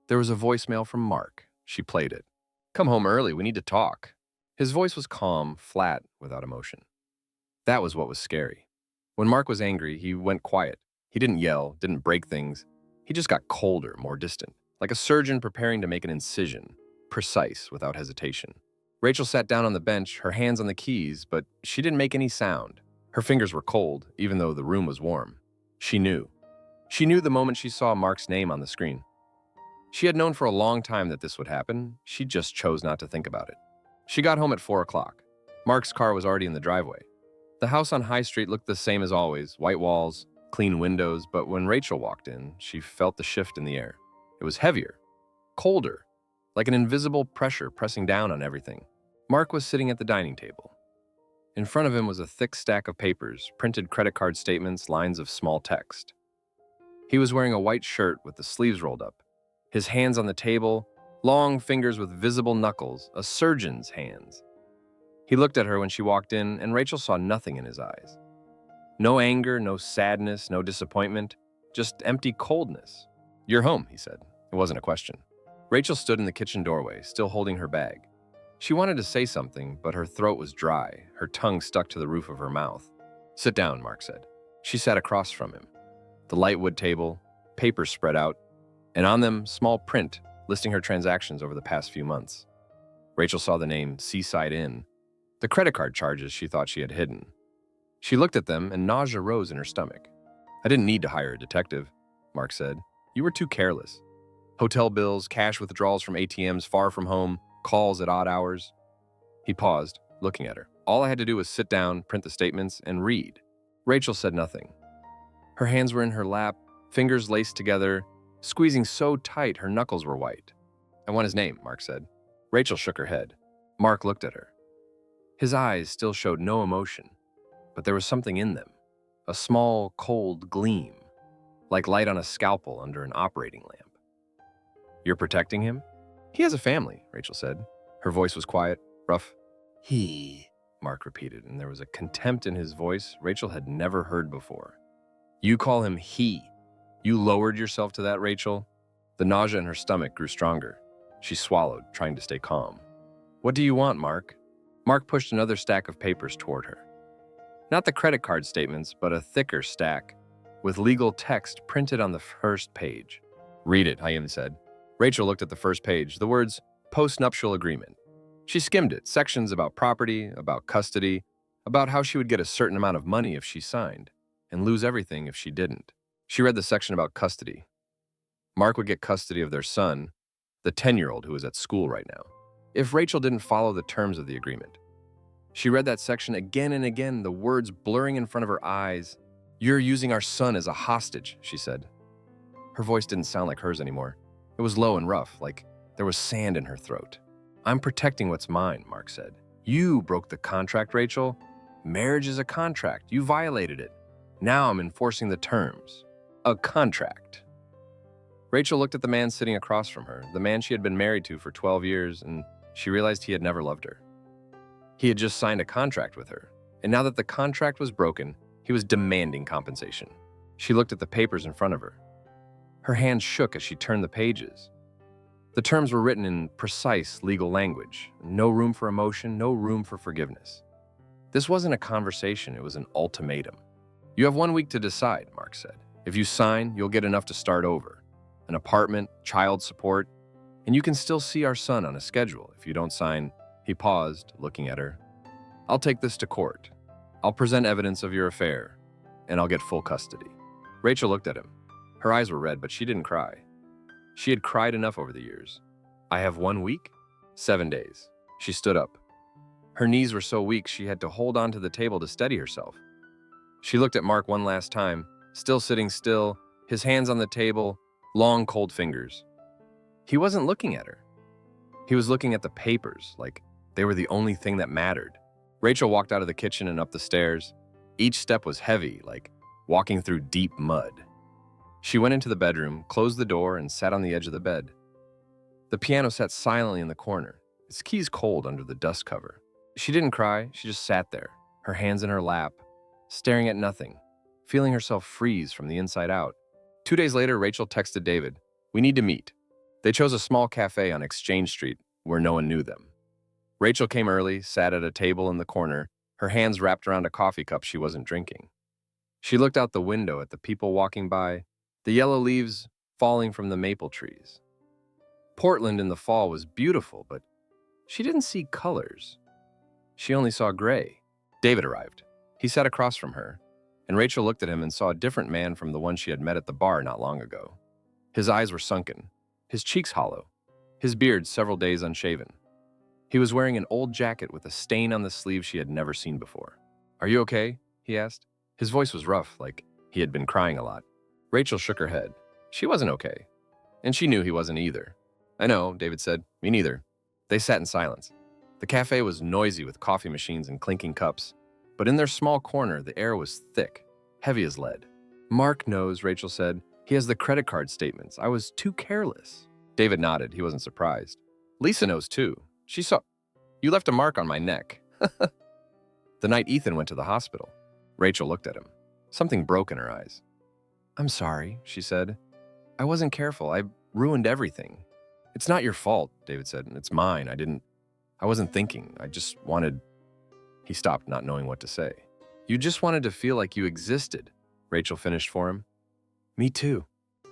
There was a voicemail from Mark. She played it. "Come home early, we need to talk." His voice was calm, flat, without emotion. That was what was scary. When Mark was angry, he went quiet. He didn't yell, didn't break things. He just got colder, more distant, like a surgeon preparing to make an incision, precise, without hesitation. Rachel sat down on the bench, her hands on the keys, but she didn't make any sound. Her fingers were cold, even though the room was warm. She knew. She knew the moment she saw Mark's name on the screen. She had known for a long time that this would happen. She just chose not to think about it. She got home at 4 o'clock. Mark's car was already in the driveway. The house on High Street looked the same as always, white walls, clean windows, but when Rachel walked in, she felt the shift in the air. It was heavier, colder, like an invisible pressure pressing down on everything. Mark was sitting at the dining table. In front of him was a thick stack of papers, printed credit card statements, lines of small text. He was wearing a white shirt with the sleeves rolled up, his hands on the table, long fingers with visible knuckles, a surgeon's hands. He looked at her when she walked in, and Rachel saw nothing in his eyes. No anger, no sadness, no disappointment, just empty coldness. "You're home," he said. It wasn't a question. Rachel stood in the kitchen doorway, still holding her bag. She wanted to say something, but her throat was dry, her tongue stuck to the roof of her mouth. "Sit down," Mark said. She sat across from him. The light wood table, papers spread out, and on them, small print listing her transactions over the past few months. Rachel saw the name Seaside Inn, the credit card charges she thought she had hidden. She looked at them, and nausea rose in her stomach. "I didn't need to hire a detective," Mark said. "You were too careless. Hotel bills, cash withdrawals from ATMs far from home, calls at odd hours." He paused, looking at her. "All I had to do was sit down, print the statements, and read." Rachel said nothing. Her hands were in her lap, fingers laced together, squeezing so tight her knuckles were white. "I want his name," Mark said. Rachel shook her head. Mark looked at her. His eyes still showed no emotion, but there was something in them, a small, cold gleam, like light on a scalpel under an operating lamp. "You're protecting him?" "He has a family," Rachel said. Her voice was quiet, rough. "He," Mark repeated, and there was a contempt in his voice Rachel had never heard before. "You call him he? You lowered yourself to that, Rachel?" The nausea in her stomach grew stronger. She swallowed, trying to stay calm. "What do you want, Mark?" Mark pushed another stack of papers toward her. Not the credit card statements, but a thicker stack, with legal text printed on the first page. "Read it," Hayim said. Rachel looked at the first page, the words, "Postnuptial Agreement." She skimmed it, sections about property, about custody, about how she would get a certain amount of money if she signed, and lose everything if she didn't. She read the section about custody. Mark would get custody of their son, the 10-year-old who was at school right now, if Rachel didn't follow the terms of the agreement. She read that section again and again, the words blurring in front of her eyes. "You're using our son as a hostage," she said. Her voice didn't sound like hers anymore. It was low and rough, like there was sand in her throat. "I'm protecting what's mine," Mark said. "You broke the contract, Rachel. Marriage is a contract. You violated it. Now I'm enforcing the terms. A contract." Rachel looked at the man sitting across from her, the man she had been married to for 12 years, and she realized he had never loved her. He had just signed a contract with her, And now that the contract was broken, he was demanding compensation. She looked at the papers in front of her. Her hands shook as she turned the pages. The terms were written in precise legal language. No room for emotion, no room for forgiveness. This wasn't a conversation, it was an ultimatum. "You have 1 week to decide," Mark said. "If you sign, you'll get enough to start over. An apartment, child support, and you can still see our son on a schedule. If you don't sign," he paused, looking at her, "I'll take this to court. I'll present evidence of your affair, and I'll get full custody." Rachel looked at him. Her eyes were red, but she didn't cry. She had cried enough over the years. "I have 1 week? 7 days." She stood up. Her knees were so weak she had to hold onto the table to steady herself. She looked at Mark one last time, still sitting still, his hands on the table, long cold fingers. He wasn't looking at her. He was looking at the papers, like they were the only thing that mattered. Rachel walked out of the kitchen and up the stairs. Each step was heavy, like walking through deep mud. She went into the bedroom, closed the door, and sat on the edge of the bed. The piano sat silently in the corner, its keys cold under the dust cover. She didn't cry, she just sat there, her hands in her lap, staring at nothing, feeling herself freeze from the inside out. 2 days later, Rachel texted David, "We need to meet." They chose a small cafe on Exchange Street where no one knew them. Rachel came early, sat at a table in the corner, her hands wrapped around a coffee cup she wasn't drinking. She looked out the window at the people walking by, the yellow leaves falling from the maple trees. Portland in the fall was beautiful, but she didn't see colors. She only saw gray. David arrived. He sat across from her, and Rachel looked at him and saw a different man from the one she had met at the bar not long ago. His eyes were sunken, his cheeks hollow, his beard several days unshaven. He was wearing an old jacket with a stain on the sleeve she had never seen before. "Are you okay?" he asked. His voice was rough, like he had been crying a lot. Rachel shook her head. She wasn't okay, and she knew he wasn't either. "I know," David said. "Me neither." They sat in silence. The cafe was noisy with coffee machines and clinking cups, but in their small corner, the air was thick, heavy as lead. "Mark knows," Rachel said. "He has the credit card statements. I was too careless." David nodded. He wasn't surprised. "Lisa knows too. She saw. You left a mark on my neck." The night Ethan went to the hospital. Rachel looked at him. Something broke in her eyes. "I'm sorry," she said. "I wasn't careful. I ruined everything." "It's not your fault," David said. "It's mine. I wasn't thinking. I just wanted..." He stopped, not knowing what to say. "You just wanted to feel like you existed," Rachel finished for him. "Me too."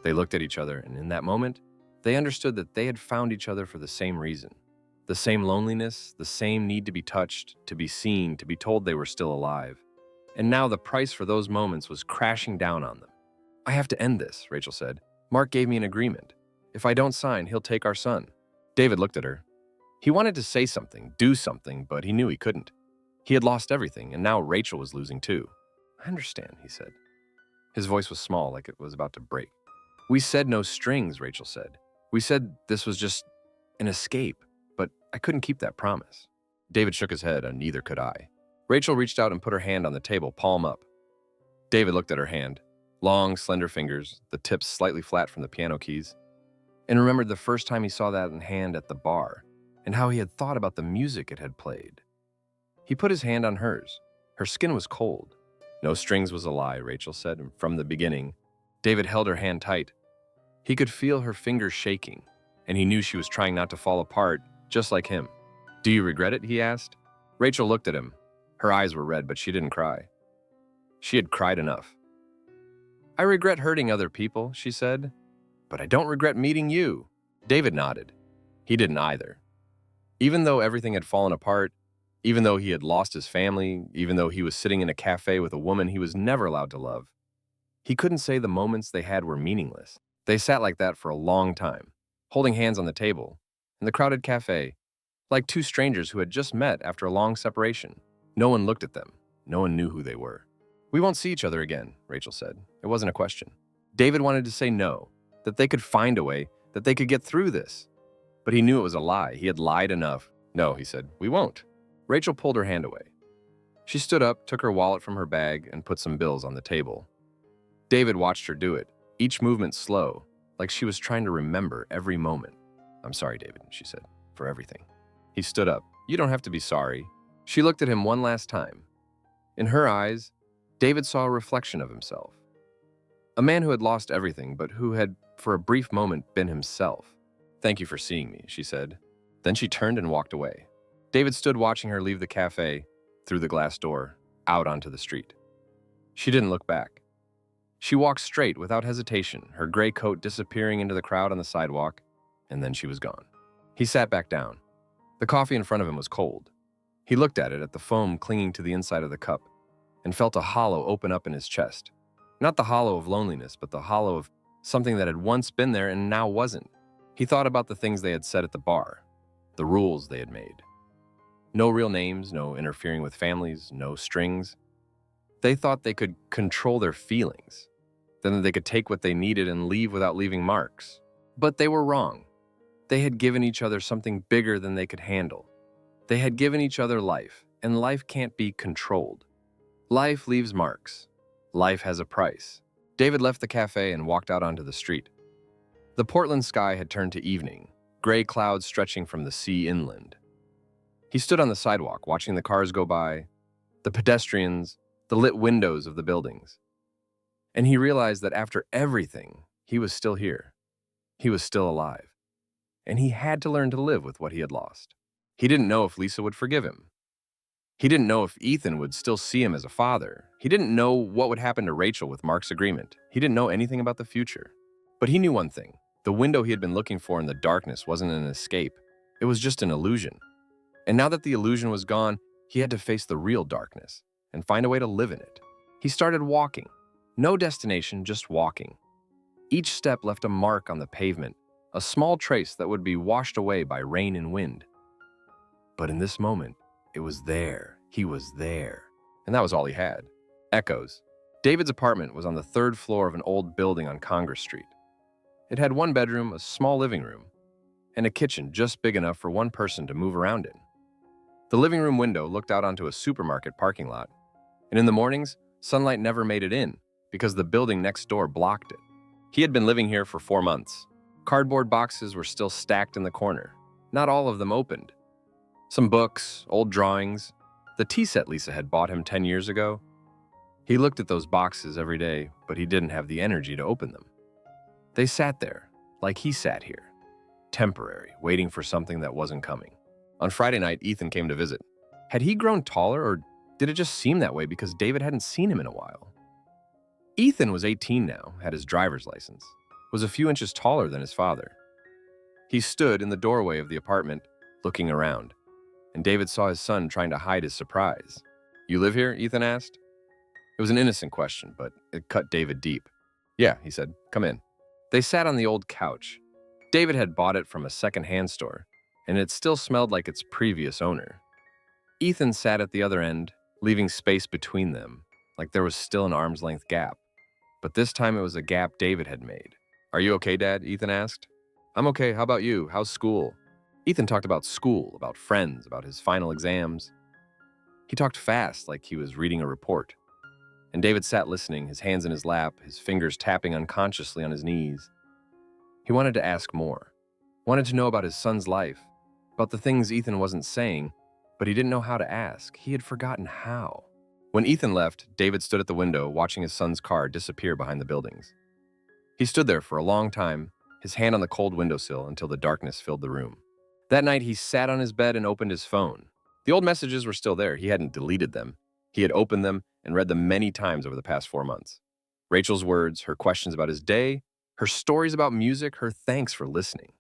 They looked at each other, and in that moment, they understood that they had found each other for the same reason. The same loneliness, the same need to be touched, to be seen, to be told they were still alive. And now the price for those moments was crashing down on them. "I have to end this," Rachel said. "Mark gave me an agreement. If I don't sign, he'll take our son." David looked at her. He wanted to say something, do something, but he knew he couldn't. He had lost everything, and now Rachel was losing too. "I understand," he said. His voice was small, like it was about to break. "We said no strings," Rachel said. "We said this was just an escape, but I couldn't keep that promise." David shook his head, and neither could I. Rachel reached out and put her hand on the table, palm up. David looked at her hand. Long, slender fingers, the tips slightly flat from the piano keys, and remembered the first time he saw that hand at the bar, and how he had thought about the music it had played. He put his hand on hers. Her skin was cold. "No strings" was a lie, Rachel said, and from the beginning, David held her hand tight. He could feel her fingers shaking, and he knew she was trying not to fall apart, just like him. "Do you regret it?" he asked. Rachel looked at him. Her eyes were red, but she didn't cry. She had cried enough. "I regret hurting other people," she said, "but I don't regret meeting you." David nodded. He didn't either. Even though everything had fallen apart, even though he had lost his family, even though he was sitting in a cafe with a woman he was never allowed to love, he couldn't say the moments they had were meaningless. They sat like that for a long time, holding hands on the table, in the crowded cafe, like two strangers who had just met after a long separation. No one looked at them. No one knew who they were. "We won't see each other again," Rachel said. It wasn't a question. David wanted to say no, that they could find a way, that they could get through this. But he knew it was a lie. He had lied enough. "No," he said, "we won't." Rachel pulled her hand away. She stood up, took her wallet from her bag, and put some bills on the table. David watched her do it, each movement slow, like she was trying to remember every moment. "I'm sorry, David," she said, "for everything." He stood up. "You don't have to be sorry." She looked at him one last time. In her eyes, David saw a reflection of himself. A man who had lost everything, but who had, for a brief moment, been himself. "Thank you for seeing me," she said. Then she turned and walked away. David stood watching her leave the cafe, through the glass door, out onto the street. She didn't look back. She walked straight without hesitation, her gray coat disappearing into the crowd on the sidewalk, and then she was gone. He sat back down. The coffee in front of him was cold. He looked at it, at the foam clinging to the inside of the cup, and felt a hollow open up in his chest. Not the hollow of loneliness, but the hollow of something that had once been there and now wasn't. He thought about the things they had said at the bar, the rules they had made. No real names, no interfering with families, no strings. They thought they could control their feelings, then that they could take what they needed and leave without leaving marks. But they were wrong. They had given each other something bigger than they could handle. They had given each other life, and life can't be controlled. Life leaves marks. Life has a price. David left the cafe and walked out onto the street. The Portland sky had turned to evening, gray clouds stretching from the sea inland. He stood on the sidewalk, watching the cars go by, the pedestrians, the lit windows of the buildings. And he realized that after everything, he was still here. He was still alive. And he had to learn to live with what he had lost. He didn't know if Lisa would forgive him. He didn't know if Ethan would still see him as a father. He didn't know what would happen to Rachel with Mark's agreement. He didn't know anything about the future. But he knew one thing. The window he had been looking for in the darkness wasn't an escape. It was just an illusion. And now that the illusion was gone, he had to face the real darkness and find a way to live in it. He started walking. No destination, just walking. Each step left a mark on the pavement, a small trace that would be washed away by rain and wind. But in this moment, it was there. He was there. And that was all he had. Echoes. David's apartment was on the third floor of an old building on Congress Street. It had one bedroom, a small living room, and a kitchen just big enough for one person to move around in. The living room window looked out onto a supermarket parking lot, and in the mornings, sunlight never made it in because the building next door blocked it. He had been living here for 4 months. Cardboard boxes were still stacked in the corner. Not all of them opened. Some books, old drawings, the tea set Lisa had bought him 10 years ago. He looked at those boxes every day, but he didn't have the energy to open them. They sat there, like he sat here, temporary, waiting for something that wasn't coming. On Friday night, Ethan came to visit. Had he grown taller, or did it just seem that way because David hadn't seen him in a while? Ethan was 18 now, had his driver's license, was a few inches taller than his father. He stood in the doorway of the apartment, looking around, and David saw his son trying to hide his surprise. "You live here?" Ethan asked. It was an innocent question, but it cut David deep. "Yeah," he said, "come in." They sat on the old couch. David had bought it from a second-hand store, and it still smelled like its previous owner. Ethan sat at the other end, leaving space between them, like there was still an arm's-length gap. But this time it was a gap David had made. "Are you okay, Dad?" Ethan asked. "I'm okay. How about you? How's school?" Ethan talked about school, about friends, about his final exams. He talked fast, like he was reading a report. And David sat listening, his hands in his lap, his fingers tapping unconsciously on his knees. He wanted to ask more. Wanted to know about his son's life, about the things Ethan wasn't saying, but he didn't know how to ask. He had forgotten how. When Ethan left, David stood at the window, watching his son's car disappear behind the buildings. He stood there for a long time, his hand on the cold windowsill until the darkness filled the room. That night, he sat on his bed and opened his phone. The old messages were still there. He hadn't deleted them. He had opened them and read them many times over the past 4 months. Rachel's words, her questions about his day, her stories about music, her thanks for listening.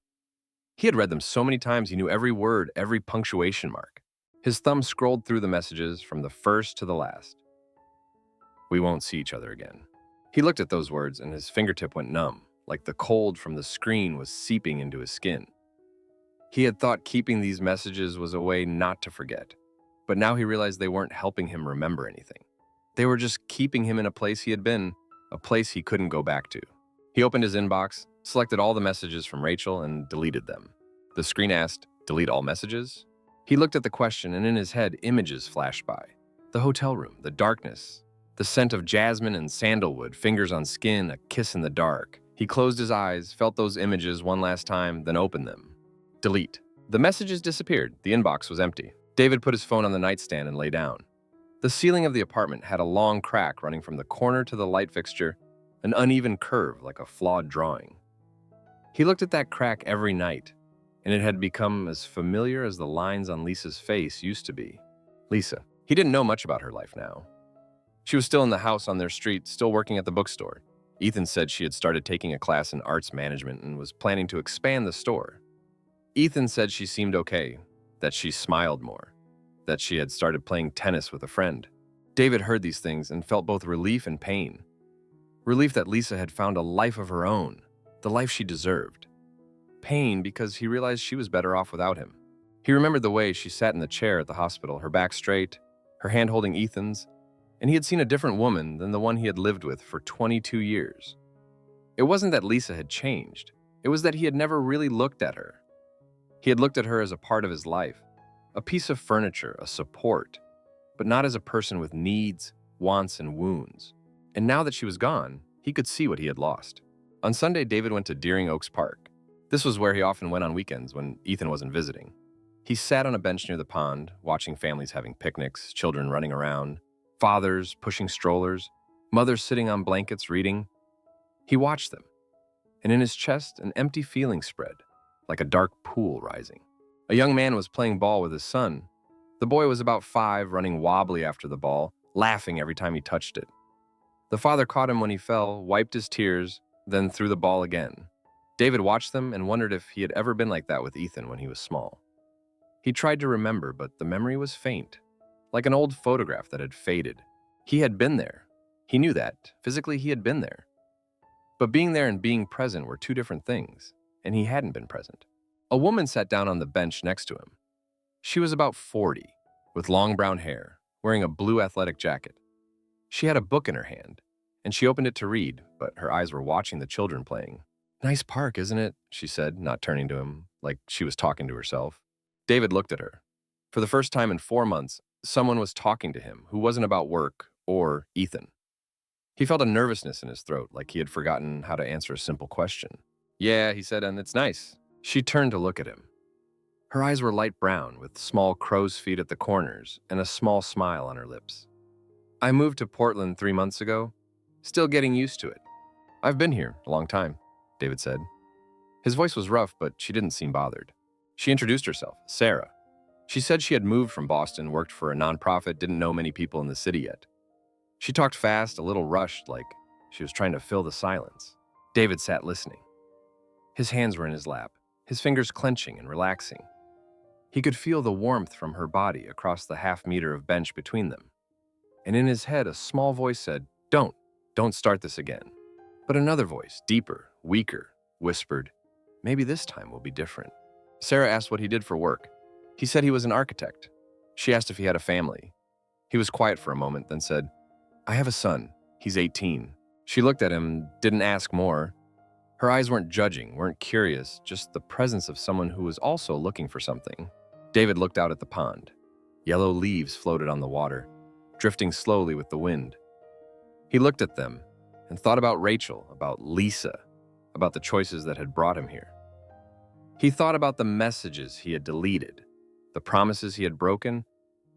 He had read them so many times he knew every word, every punctuation mark. His thumb scrolled through the messages from the first to the last. "We won't see each other again." He looked at those words and his fingertip went numb, like the cold from the screen was seeping into his skin. He had thought keeping these messages was a way not to forget, but now he realized they weren't helping him remember anything. They were just keeping him in a place he had been, a place he couldn't go back to. He opened his inbox, selected all the messages from Rachel, and deleted them. The screen asked, "Delete all messages?" He looked at the question, and in his head, images flashed by. The hotel room, the darkness, the scent of jasmine and sandalwood, fingers on skin, a kiss in the dark. He closed his eyes, felt those images one last time, then opened them. Delete. The messages disappeared. The inbox was empty. David put his phone on the nightstand and lay down. The ceiling of the apartment had a long crack running from the corner to the light fixture, an uneven curve like a flawed drawing. He looked at that crack every night, and it had become as familiar as the lines on Lisa's face used to be. Lisa. He didn't know much about her life now. She was still in the house on their street, still working at the bookstore. Ethan said she had started taking a class in arts management and was planning to expand the store. Ethan said she seemed okay, that she smiled more, that she had started playing tennis with a friend. David heard these things and felt both relief and pain. Relief that Lisa had found a life of her own, the life she deserved. Pain because he realized she was better off without him. He remembered the way she sat in the chair at the hospital, her back straight, her hand holding Ethan's, and he had seen a different woman than the one he had lived with for 22 years. It wasn't that Lisa had changed. It was that he had never really looked at her. He had looked at her as a part of his life, a piece of furniture, a support, but not as a person with needs, wants, and wounds. And now that she was gone, he could see what he had lost. On Sunday, David went to Deering Oaks Park. This was where he often went on weekends when Ethan wasn't visiting. He sat on a bench near the pond, watching families having picnics, children running around, fathers pushing strollers, mothers sitting on blankets reading. He watched them, and in his chest an empty feeling spread, like a dark pool rising. A young man was playing ball with his son. The boy was about 5, running wobbly after the ball, laughing every time he touched it. The father caught him when he fell, wiped his tears, then threw the ball again. David watched them and wondered if he had ever been like that with Ethan when he was small. He tried to remember, but the memory was faint, like an old photograph that had faded. He had been there. He knew that. Physically, he had been there. But being there and being present were two different things, and he hadn't been present. A woman sat down on the bench next to him. She was about 40, with long brown hair, wearing a blue athletic jacket. She had a book in her hand, and she opened it to read, but her eyes were watching the children playing. "Nice park, isn't it?" she said, not turning to him, like she was talking to herself. David looked at her. For the first time in 4 months, someone was talking to him who wasn't about work or Ethan. He felt a nervousness in his throat, like he had forgotten how to answer a simple question. "Yeah," he said, "and it's nice." She turned to look at him. Her eyes were light brown, with small crow's feet at the corners and a small smile on her lips. "I moved to Portland 3 months ago. Still getting used to it. I've been here a long time," David said. His voice was rough, but she didn't seem bothered. She introduced herself, Sarah. She said she had moved from Boston, worked for a nonprofit, didn't know many people in the city yet. She talked fast, a little rushed, like she was trying to fill the silence. David sat listening. His hands were in his lap, his fingers clenching and relaxing. He could feel the warmth from her body across the half-meter of bench between them. And in his head, a small voice said, Don't start this again." But another voice, deeper, weaker, whispered, "Maybe this time will be different." Sarah asked what he did for work. He said he was an architect. She asked if he had a family. He was quiet for a moment, then said, "I have a son. He's 18. She looked at him, didn't ask more. Her eyes weren't judging, weren't curious, just the presence of someone who was also looking for something. David looked out at the pond. Yellow leaves floated on the water, drifting slowly with the wind. He looked at them and thought about Rachel, about Lisa, about the choices that had brought him here. He thought about the messages he had deleted, the promises he had broken,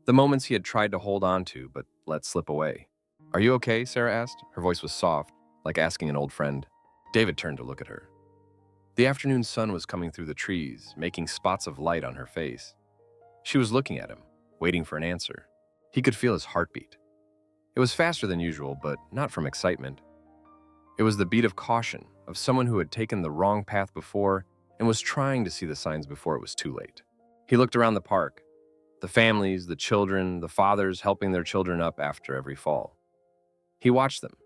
the moments he had tried to hold on to but let slip away. "Are you okay?" Sarah asked. Her voice was soft, like asking an old friend. David turned to look at her. The afternoon sun was coming through the trees, making spots of light on her face. She was looking at him, waiting for an answer. He could feel his heartbeat. It was faster than usual, but not from excitement. It was the beat of caution, of someone who had taken the wrong path before and was trying to see the signs before it was too late. He looked around the park, the families, the children, the fathers helping their children up after every fall. He watched them,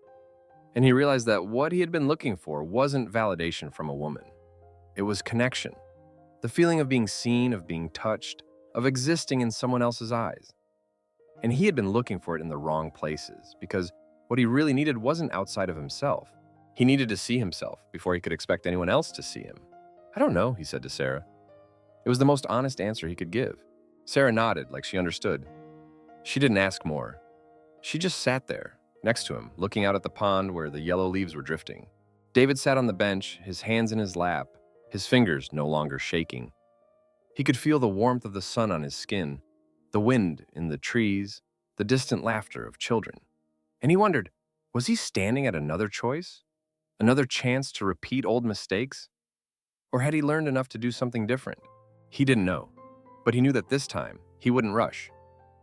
and he realized that what he had been looking for wasn't validation from a woman. It was connection, the feeling of being seen, of being touched, of existing in someone else's eyes. And he had been looking for it in the wrong places, because what he really needed wasn't outside of himself. He needed to see himself before he could expect anyone else to see him. "I don't know," he said to Sarah. It was the most honest answer he could give. Sarah nodded like she understood. She didn't ask more. She just sat there, next to him, looking out at the pond where the yellow leaves were drifting. David sat on the bench, his hands in his lap, his fingers no longer shaking. He could feel the warmth of the sun on his skin, the wind in the trees, the distant laughter of children. And he wondered, was he standing at another choice? Another chance to repeat old mistakes? Or had he learned enough to do something different? He didn't know, but he knew that this time he wouldn't rush.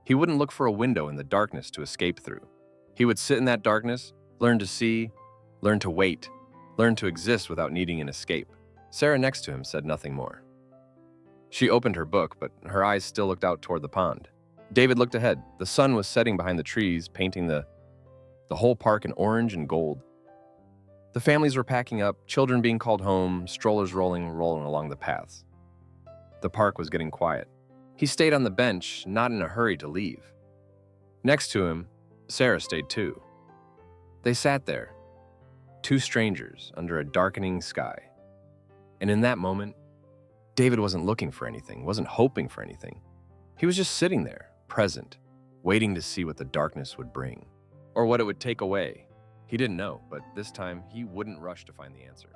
He wouldn't look for a window in the darkness to escape through. He would sit in that darkness, learn to see, learn to wait, learn to exist without needing an escape. Sarah next to him said nothing more. She opened her book, but her eyes still looked out toward the pond. David looked ahead. The sun was setting behind the trees, painting the whole park in orange and gold. The families were packing up, children being called home, strollers rolling along the paths. The park was getting quiet. He stayed on the bench, not in a hurry to leave. Next to him, Sarah stayed too. They sat there, two strangers under a darkening sky. And in that moment, David wasn't looking for anything, wasn't hoping for anything. He was just sitting there, present, waiting to see what the darkness would bring, or what it would take away. He didn't know, but this time he wouldn't rush to find the answer.